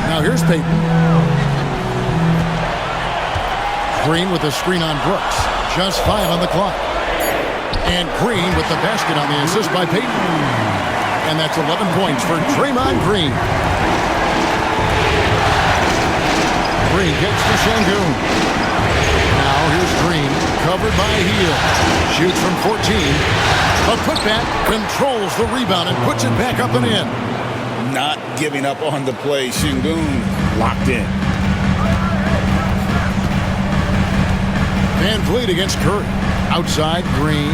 Now here's Payton. Green with a screen on Brooks. Just 5 on the clock. And Green with the basket on the assist by Payton. And that's 11 points for Draymond Green. Green gets to Şengün. Now here's Green, covered by Hield. Shoots from 14. A putback, controls the rebound and puts it back up and in. Not giving up on the play. Şengün locked in. Van Vliet against Curry. Outside, Green.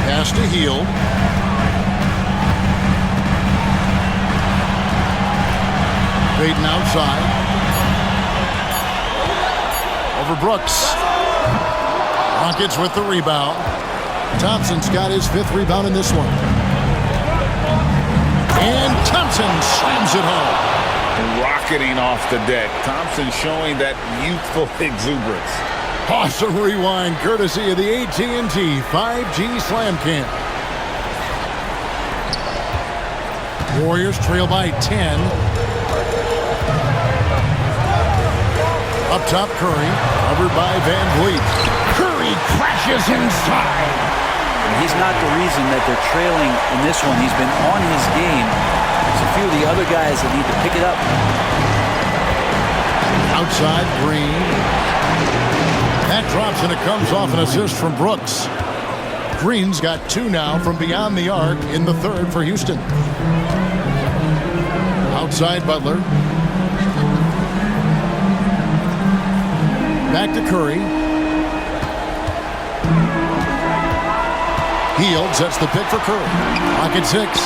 Pass to Hield. Payton outside. Over Brooks. Rockets with the rebound. Thompson's got his 5th rebound in this one. And Thompson slams it home. Rocketing off the deck. Thompson showing that youthful exuberance. Awesome rewind courtesy of the AT&T 5G Slam Cam. Warriors trail by 10. Up top, Curry, covered by Van Vliet. Curry crashes inside. He's not the reason that they're trailing in this one. He's been on his game. There's a few of the other guys that need to pick it up. Outside, Green. That drops and it comes off an assist from Brooks. Green's got 2 now from beyond the arc in the 3rd for Houston. Outside, Butler. Back to Curry. Hield sets the pick for Curry. Pocket 6.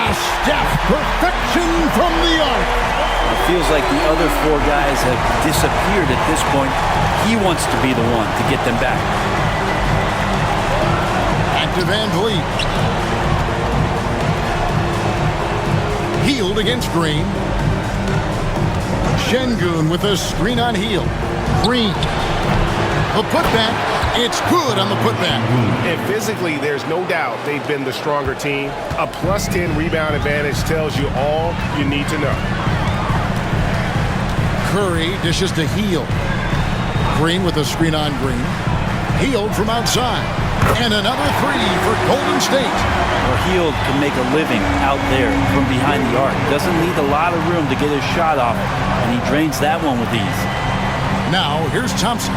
Steph, perfection from the arc. It feels like the other 4 guys have disappeared at this point. He wants to be the one to get them back. Back to Van Vliet. Hield against Green. Şengün with a screen on Hield. Green. A putback. It's good on the putback. And physically, there's no doubt they've been the stronger team. A +10 rebound advantage tells you all you need to know. Curry dishes to Hield. Green with a screen on Green. Hield from outside. And another 3 for Golden State. Well, Hield can make a living out there from behind the arc. Doesn't need a lot of room to get his shot off, and he drains that one with ease. Now, here's Thompson.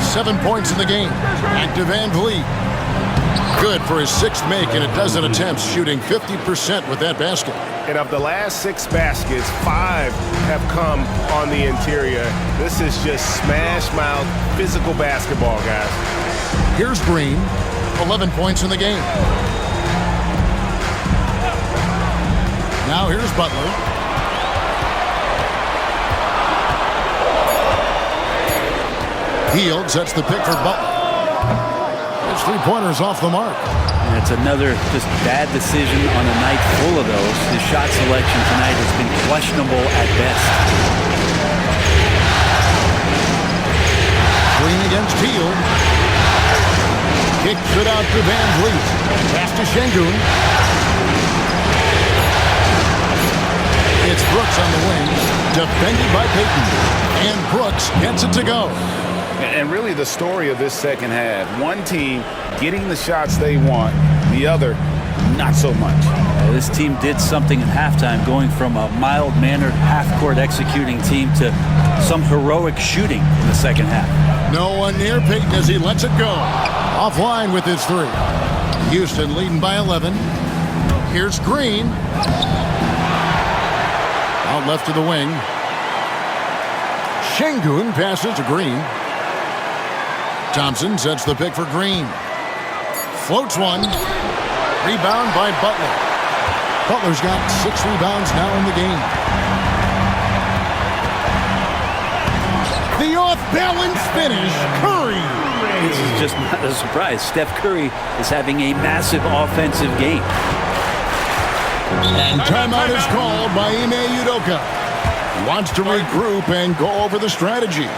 7 points in the game. Back to Van Vliet. Good for his 6th make in a dozen attempts, shooting 50% with that basket. And of the last 6 baskets, 5 have come on the interior. This is just smash-mouth physical basketball, guys. Here's Green. 11 points in the game. Now here's Butler. Hield sets the pick for Butler. His 3-pointers off the mark. And it's another just bad decision on a night full of those. His shot selection tonight has been questionable at best. Green against Hield. Kicks it out to Van Vliet. Pass to Şengün. It's Brooks on the wing. Defended by Payton. And Brooks gets it to go. And really the story of this second half, one team getting the shots they want, the other not so much. This team did something in halftime, going from a mild-mannered half-court executing team to some heroic shooting in the second half. No one near Peyton as he lets it go. Offline with his three. Houston leading by 11. Here's Green. Out left to the wing. Şengün passes to Green. Thompson sets the pick for Green. Floats one. Rebound by Butler. Butler's got 6 rebounds now in the game. The off-balance finish, Curry. This is just not a surprise. Steph Curry is having a massive offensive game. And timeout is called by Ime Udoka. Wants to regroup and go over the strategy.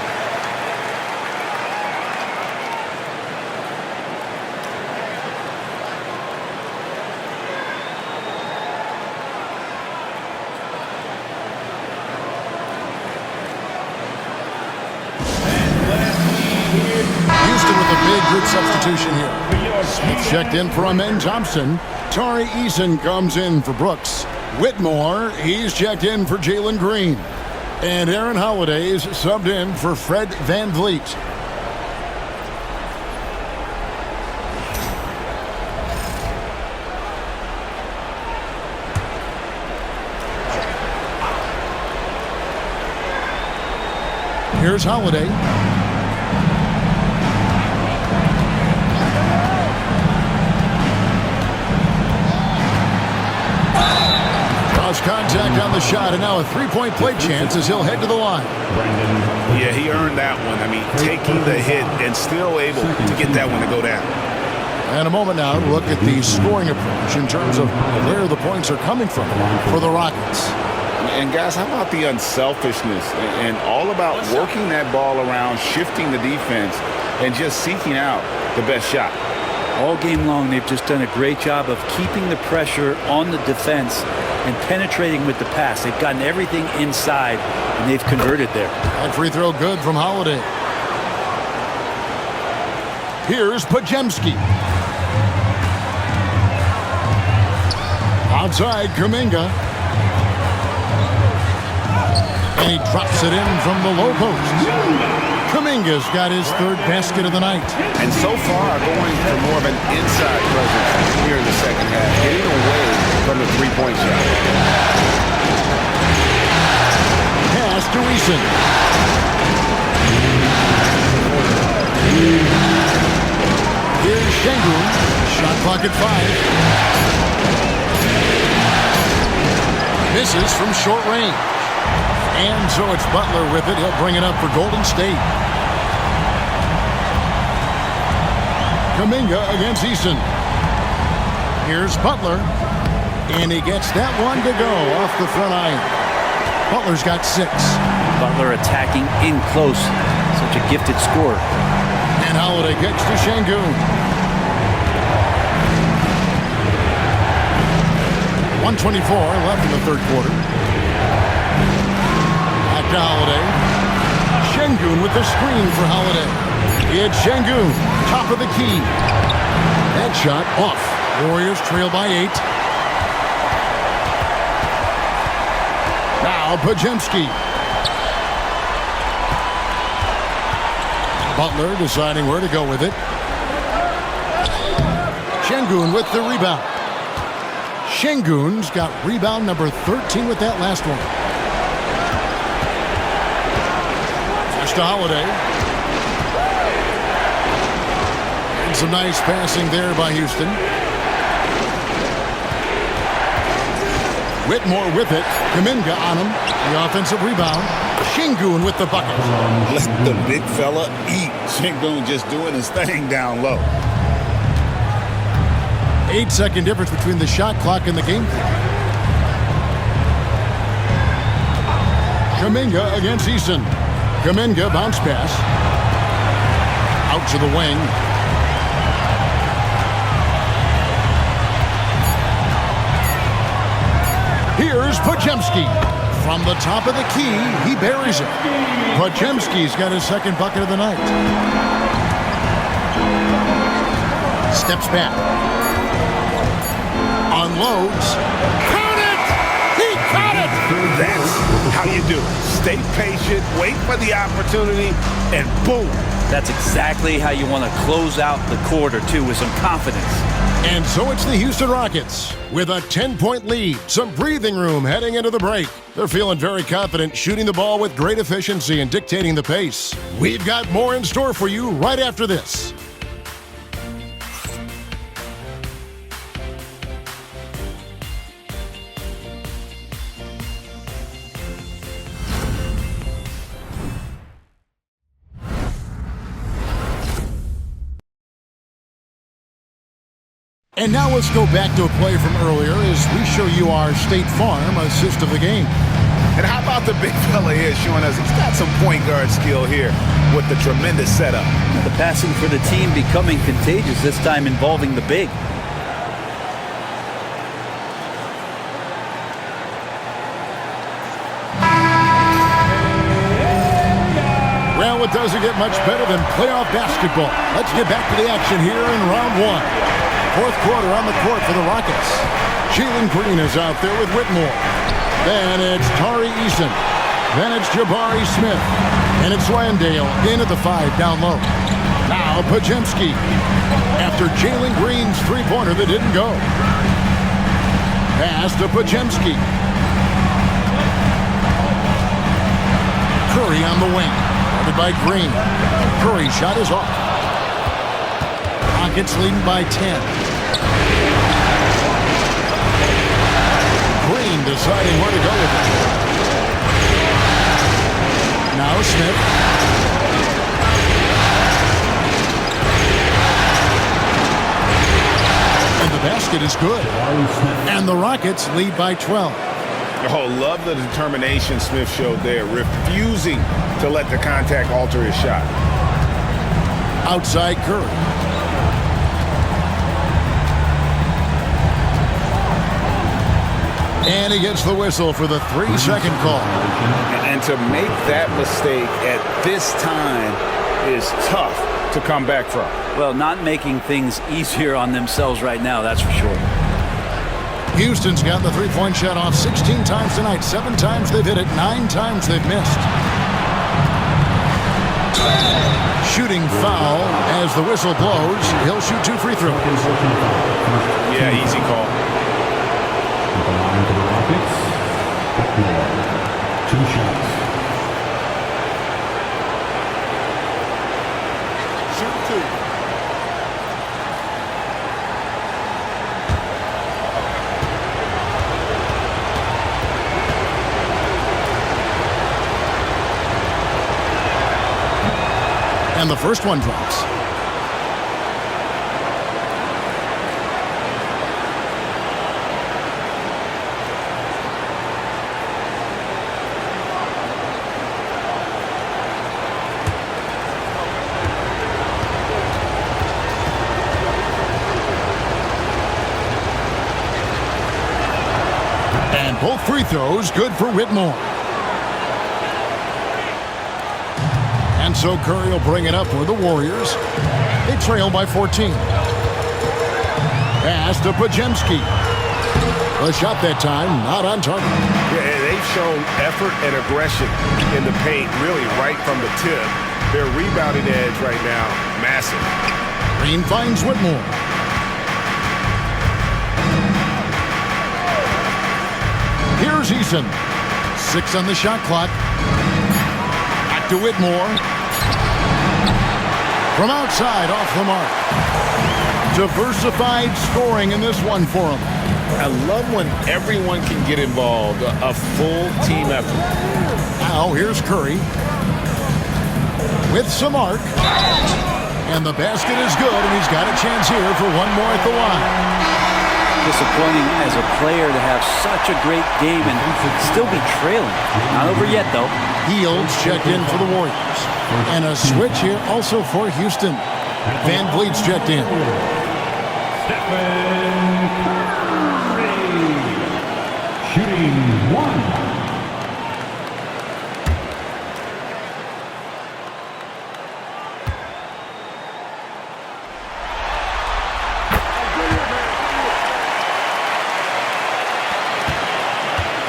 Good substitution here. Smith checked in for Amen Thompson. Tari Eason comes in for Brooks. Whitmore, he's checked in for Jalen Green. And Aaron Holiday's subbed in for Fred VanVleet. Here's Holiday. Contact on the shot, and now a three-point play chance as he'll head to the line. Yeah, he earned that one. I mean, taking the hit and still able to get that one to go down. And a moment now to look at the scoring approach in terms of where the points are coming from for the Rockets. And guys, how about the unselfishness and all about working that ball around, shifting the defense, and just seeking out the best shot. All game long, they've just done a great job of keeping the pressure on the defense and penetrating with the pass. They've gotten everything inside, and they've converted there. And free throw good from Holiday. Here's Podziemski. Outside, Kuminga. And he drops it in from the low post. Kuminga's got his third basket of the night. And so far, going for more of an inside presence here in the second half, getting away from the three-point shot. Pass to Eason. Here's Şengün. Shot clock at 5. Misses from short range. And so it's Butler with it. He'll bring it up for Golden State. Kuminga against Eason. Here's Butler. And he gets that one to go off the front iron. Butler's got 6. Butler attacking in close. Such a gifted scorer. And Holiday gets to Şengün. 1:24 left in the third quarter. To Holiday. Şengün with the screen for Holiday. It's Şengün, top of the key. That shot off. Warriors trail by 8. Now Podziemski. Butler deciding where to go with it. Şengün with the rebound. Şengün's got rebound number 13 with that last one. To Holiday. And some nice passing there by Houston. Whitmore with it. Kuminga on him. The offensive rebound. Şengün with the bucket. Let the big fella eat. Şengün just doing his thing down low. 8-second difference between the shot clock and the game clock. Kuminga against Eason. Kuminga bounce pass. Out to the wing. Here's Podziemski. From the top of the key, he buries it. Podziemski's got his second bucket of the night. Steps back. Unloads. Count it! He caught it! That's how you do it. Stay patient, wait for the opportunity, and boom. That's exactly how you want to close out the quarter, too, with some confidence. And so it's the Houston Rockets with a 10-point lead, some breathing room heading into the break. They're feeling very confident, shooting the ball with great efficiency and dictating the pace. We've got more in store for you right after this. And now let's go back to a play from earlier as we show you our State Farm assist of the game. And how about the big fella here showing us he's got some point guard skill here with the tremendous setup. The passing for the team becoming contagious, this time involving the big. Well, it doesn't get much better than playoff basketball. Let's get back to the action here in round one. Fourth quarter on the court for the Rockets. Jalen Green is out there with Whitmore. Then it's Tari Eason. Then it's Jabari Smith. And it's Landale in at the 5 down low. Now Podziemski. After Jalen Green's three-pointer that didn't go. Pass to Podziemski. Curry on the wing. Guarded by Green. Curry shot is off. Rockets leading by 10. Green deciding where to go with it. Now Smith. And the basket is good. And the Rockets lead by 12. Oh, love the determination Smith showed there, refusing to let the contact alter his shot. Outside Curry. And he gets the whistle for the 3-second call. And to make that mistake at this time is tough to come back from. Well, not making things easier on themselves right now, that's for sure. Houston's got the three-point shot off 16 times tonight. 7 times they've hit it, 9 times they've missed. Shooting foul as the whistle blows. He'll shoot 2 free throws. Yeah, easy call. To the Rockets, 2 shots. Shoot 2. And the first one drops. And both free throws good for Whitmore. And so Curry will bring it up for the Warriors. They trail by 14. Pass to Podziemski. The shot that time, not on target. Yeah, they've shown effort and aggression in the paint, really right from the tip. Their rebounding edge right now, massive. Green finds Whitmore. Here's Eason. 6 on the shot clock. Back to Whitmore. From outside, off the mark. Diversified scoring in this one for him. I love when everyone can get involved, a full team effort. Now here's Curry. With some arc. And the basket is good, and he's got a chance here for one more at the line. Disappointing as a player to have such a great game and still be trailing. Not over yet, though. Fields checked in for the Warriors. And a switch here also for Houston. Van Vliet's checked in. Stephen Curry, shooting 1.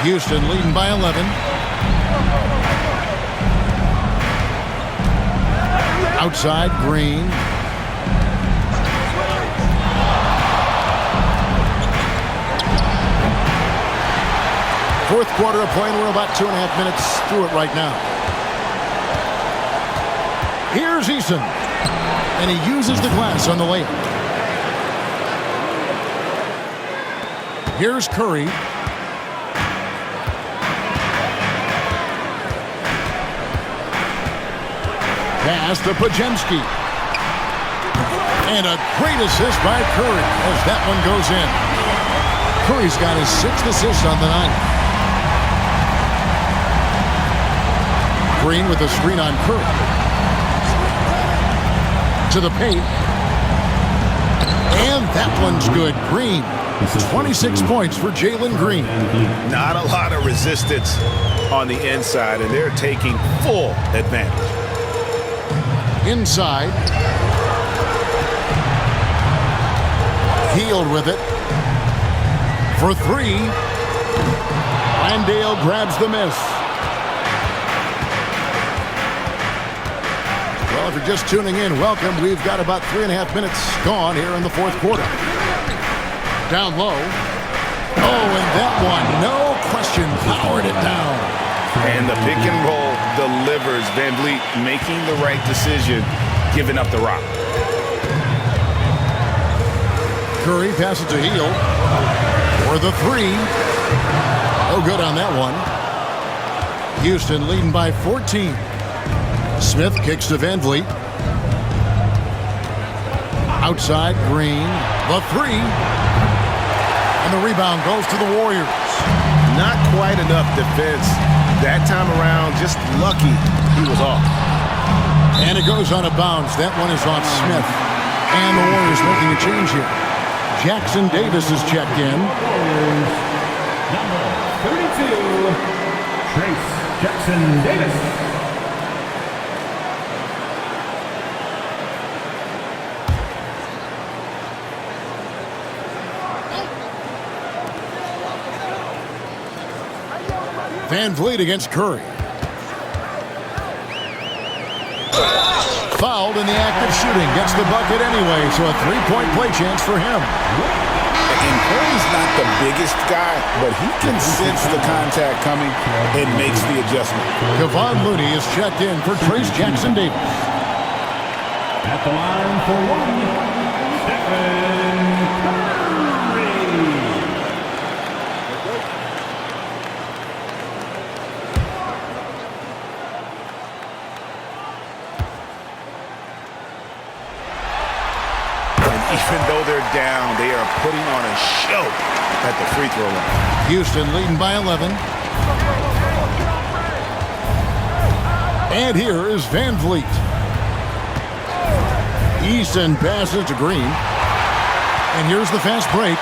Houston leading by 11. Outside, Green. Fourth quarter of play, and we're about 2.5 minutes through it right now. Here's Eason, and he uses the glass on the layup. Here's Curry. Pass to Pajemski. And a great assist by Curry as that one goes in. Curry's got his 6th assist on the night. Green with a screen on Curry. To the paint. And that one's good. Green. 26 points for Jalen Green. Not a lot of resistance on the inside, and they're taking full advantage. Inside. Healed with it. For 3. Landale grabs the miss. Well, if you're just tuning in, welcome. We've got about 3.5 minutes gone here in the fourth quarter. Down low. Oh, and that one, no question, powered it down. And the pick and roll delivers. Van Vliet making the right decision, giving up the rock. Curry passes to Hield for the 3. Oh, good on that one. Houston leading by 14. Smith kicks to Van Vliet. Outside, Green. The 3. And the rebound goes to the Warriors. Not quite enough defense. That time around, just lucky he was off. And it goes on a bounce. That one is off Smith. And the Warriors making a change here. Jackson Davis is checked in. Number 32, Trace Jackson Davis. Van Vliet against Curry. Fouled in the act of shooting. Gets the bucket anyway, so a 3-point play chance for him. And Curry's not the biggest guy, but he can sense the contact coming and makes the adjustment. Kevon Looney is checked in for Trace Jackson Davis. At the line for 1, Stephen Curry. Even though they're down, they are putting on a show at the free throw line. Houston leading by 11. And here is Van Vliet. Easton passes to Green. And here's the fast break.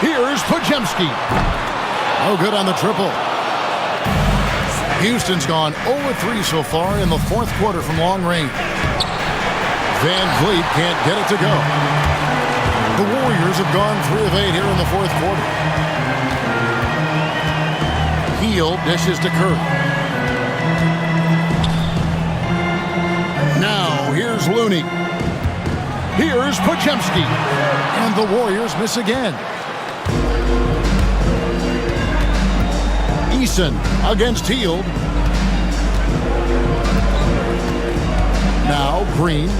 Here's Pajemski. Oh, good on the triple. Houston's gone 0-3 so far in the fourth quarter from long range. Van Vliet can't get it to go. The Warriors have gone 3 of 8 here in the fourth quarter. Hield dishes to Curry. Now here's Looney. Here's Pajemski. And the Warriors miss again. Eason against Hield. Now Green.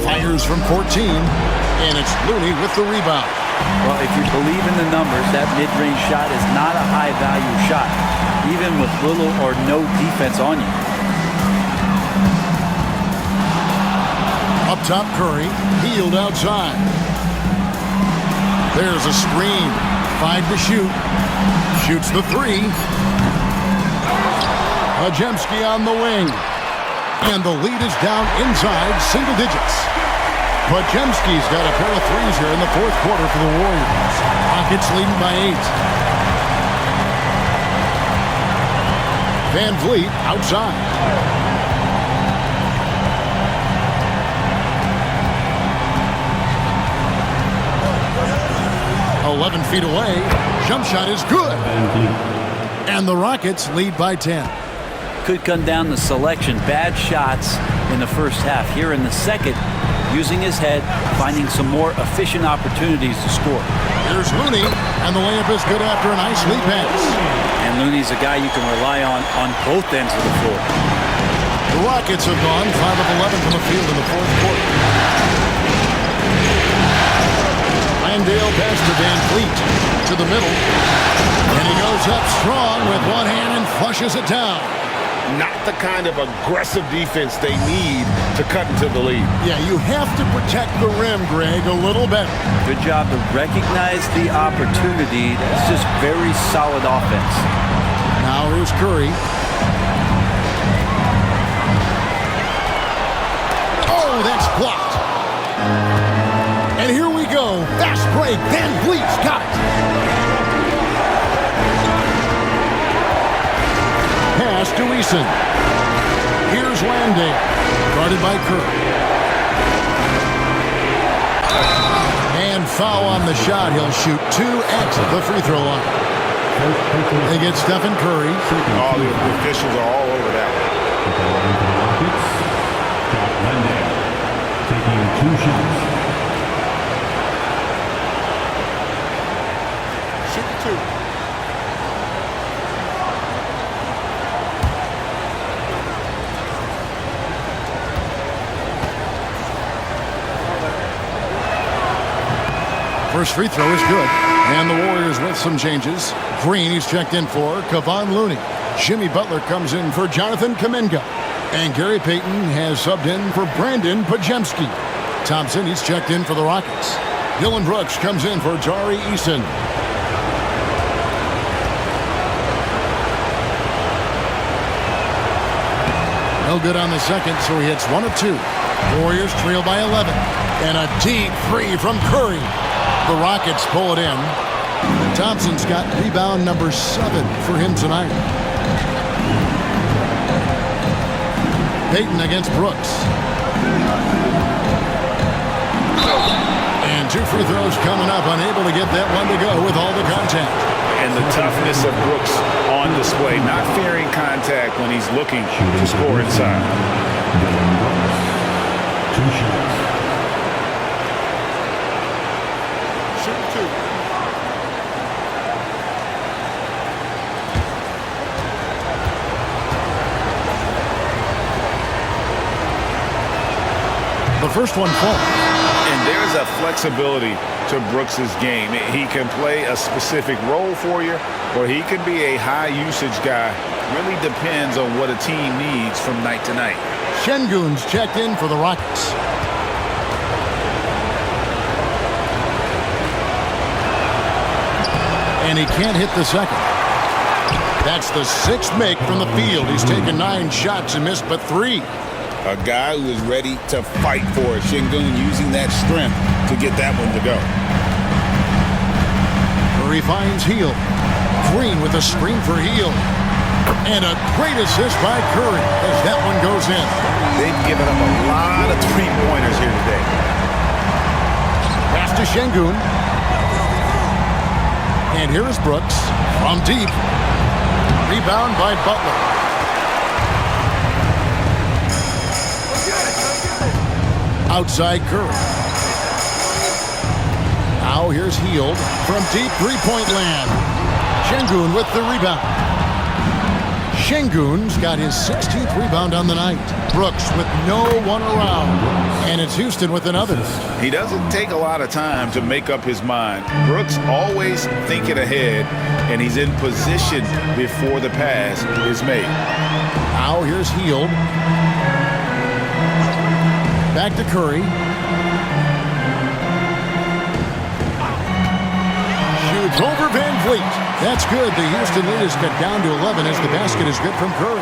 Fires from 14, and it's Looney with the rebound. Well, if you believe in the numbers, that mid-range shot is not a high-value shot, even with little or no defense on you. Up top, Curry. Hield outside. There's a screen. 5 to shoot. Shoots the 3. Pajemski on the wing. And the lead is down inside single digits. Pajemski's got a pair of threes here in the fourth quarter for the Warriors. Rockets leading by 8. Van Vliet outside. 11 feet away. Jump shot is good. And the Rockets lead by 10. Could come down to selection. Bad shots in the first half. Here in the second, using his head, finding some more efficient opportunities to score. Here's Looney, and the layup is good after a nice lead pass. And Looney's a guy you can rely on both ends of the floor. The Rockets have gone 5 of 11 from the field in the fourth quarter. Landale pass to Van Fleet to the middle. And he goes up strong with one hand and flushes it down. Not the kind of aggressive defense they need to cut into the lead. Yeah, you have to protect the rim, Greg, a little better. Good job to recognize the opportunity. It's just very solid offense. Now here's Curry. Oh, that's blocked. And here we go. Fast break. Van Vliet's got it. Pass to Eason. Here's Landale. Guarded by Curry. And foul on the shot. He'll shoot 2 at the free throw line. They get Stephen Curry. All the officials are all over that Landale taking 2 shots. Shoot 2. First free throw is good. And the Warriors with some changes. Green he's checked in for Kevon Looney. Jimmy Butler comes in for Jonathan Kuminga. And Gary Payton has subbed in for Brandon Pajemski. Thompson he's checked in for the Rockets. Dylan Brooks comes in for Tari Eason. No good on the second, so he hits 1 of 2. Warriors trail by 11. And a deep 3 from Curry. The Rockets pull it in. Thompson's got rebound number 7 for him tonight. Payton against Brooks. And 2 free throws coming up. Unable to get that one to go with all the contact. And the toughness of Brooks on display. Not fearing contact when he's looking to score inside. 2 shots. The first one falls. And there's a flexibility to Brooks's game. He can play a specific role for you, or he can be a high-usage guy. Really depends on what a team needs from night to night. Şengün's checked in for the Rockets. And he can't hit the second. That's the 6th make from the field. He's taken 9 shots and missed but 3. A guy who is ready to fight for it. Şengün using that strength to get that one to go. Curry finds Hield. Green with a screen for Hield. And a great assist by Curry as that one goes in. They've given up a lot of three-pointers here today. Pass to Şengün. And here is Brooks from deep. Rebound by Butler. Outside Curry. Now here's Hield from deep three-point land. Şengün with the rebound. Şengün's got his 16th rebound on the night. Brooks with no one around. And it's Houston with another. He doesn't take a lot of time to make up his mind. Brooks always thinking ahead, and he's in position before the pass is made. Now here's Hield. Back to Curry. Shoots over Van Vliet. That's good. The Houston lead is cut down to 11 as the basket is good from Curry.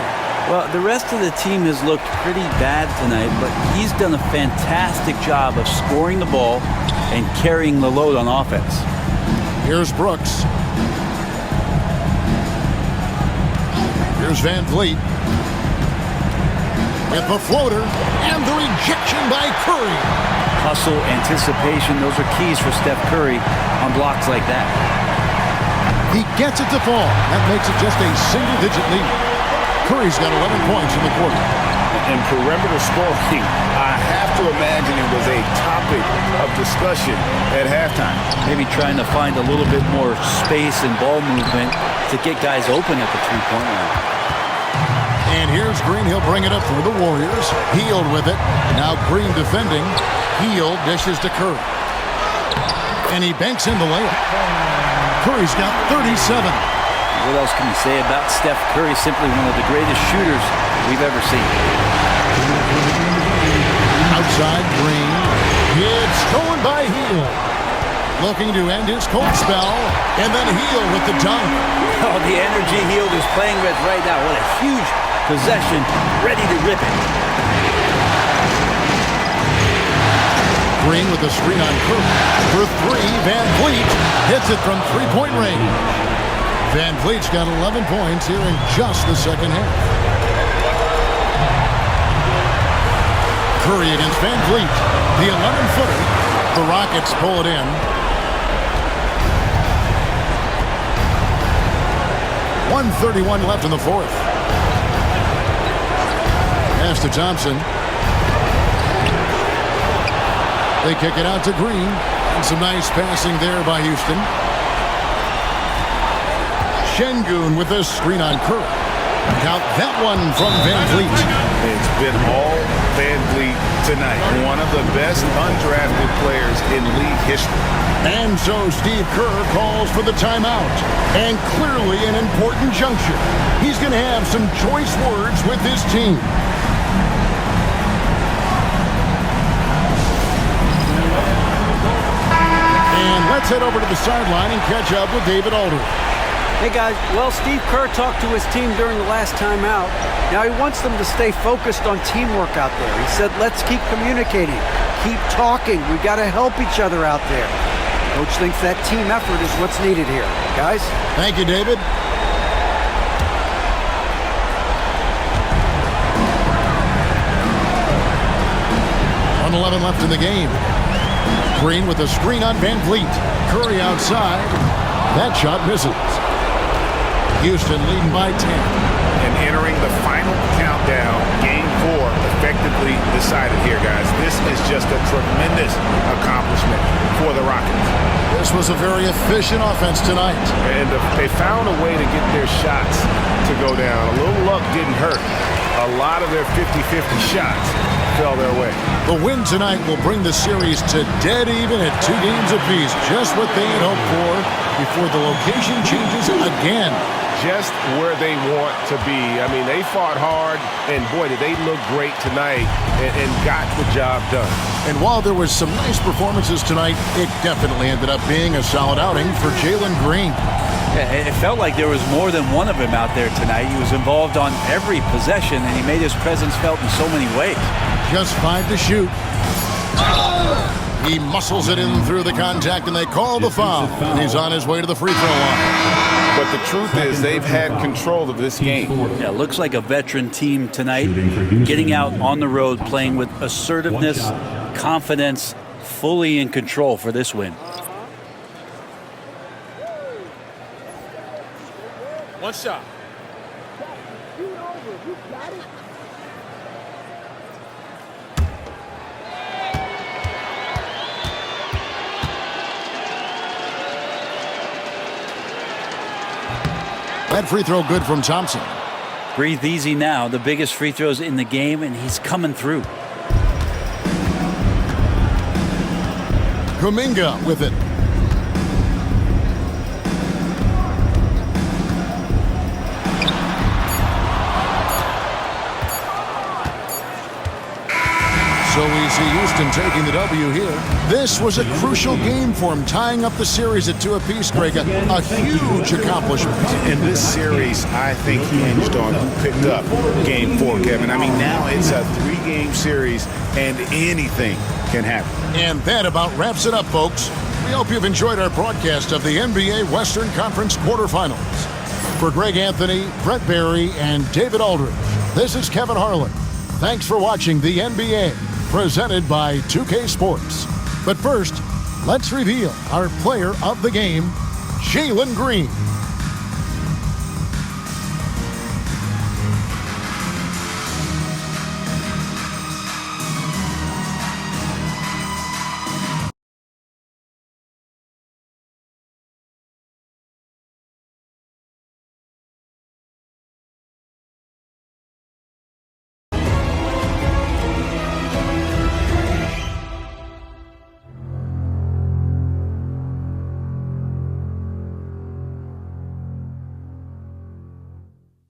Well, the rest of the team has looked pretty bad tonight, but he's done a fantastic job of scoring the ball and carrying the load on offense. Here's Brooks. Here's Van Vliet. With the floater and the rejection by Curry. hustle, anticipation, those are keys for Steph Curry on blocks like that. He gets it to fall. That makes it just a single-digit lead. Curry's got 11 points in the quarter. And perimeter scoring, I have to imagine it was a topic of discussion at halftime. Maybe trying to find a little bit more space and ball movement to get guys open at the three-point line. And here's Green. He'll bring it up for the Warriors. Hield with it. Now Green defending. Hield dishes to Curry. And he banks in the layup. Curry's got 37. What else can you say about Steph Curry? Simply one of the greatest shooters we've ever seen. Outside Green. It's stolen by Hield. Looking to end his cold spell. And then Hield with the dunk. Oh, the energy Hield is playing with right now. What a huge possession. Ready to rip it. Green with the screen on Curry. For three, Van Vliet hits it from three-point range. Van Vliet's got 11 points here in just the second half. Curry against Van Vliet. The 11-footer. The Rockets pull it in. 1:31 left in the fourth. Pass to Thompson. They kick it out to Green. And some nice passing there by Houston. Şengün with the screen on Curry. Count that one from Van Vliet. It's been all Van Vliet tonight. One of the best undrafted players in league history. And so Steve Kerr calls for the timeout. And clearly an important juncture. He's going to have some choice words with his team. And let's head over to the sideline and catch up with David Aldridge. Hey guys, well, Steve Kerr talked to his team during the last timeout. Now he wants them to stay focused on teamwork out there. He said, let's keep communicating, keep talking. We got to help each other out there. Coach thinks that team effort is what's needed here. Guys? Thank you, David. 1:11 left in the game. Green with a screen on Van Vliet. Curry outside. That shot misses. Houston leading by 10. And entering the final countdown, game 4 effectively decided here, guys. This is just a tremendous accomplishment for the Rockets. This was a very efficient offense tonight. And they found a way to get their shots to go down. A little luck didn't hurt. A lot of their 50-50 shots fell their way. The win tonight will bring the series to dead even at 2 games apiece. Just what they had hoped for before the location changes again. Just where they want to be. I mean, they fought hard, and boy, did they look great tonight and got the job done. And while there was some nice performances tonight, it definitely ended up being a solid outing for Jalen Green. Yeah, it felt like there was more than one of him out there tonight. He was involved on every possession, and he made his presence felt in so many ways. Just 5 to shoot. He muscles it in through the contact, and they call the foul. And he's on his way to the free throw line. But the truth is they've had control of this game. Yeah, looks like a veteran team tonight, getting out on the road, playing with assertiveness, confidence, fully in control for this win. One shot. That free throw good from Thompson. Breathe easy now. The biggest free throws in the game, and he's coming through. Kuminga with it. So we see Houston taking the W here. This was a crucial game for him, tying up the series at 2 apiece, Greg. A huge accomplishment. In this series, I think hinged on who picked up game 4, Kevin. I mean, now it's a 3-game series, and anything can happen. And that about wraps it up, folks. We hope you've enjoyed our broadcast of the NBA Western Conference quarterfinals. For Greg Anthony, Brett Barry, and David Aldridge, this is Kevin Harlan. Thanks for watching the NBA presented by 2K Sports. But first, let's reveal our player of the game, Jalen Green.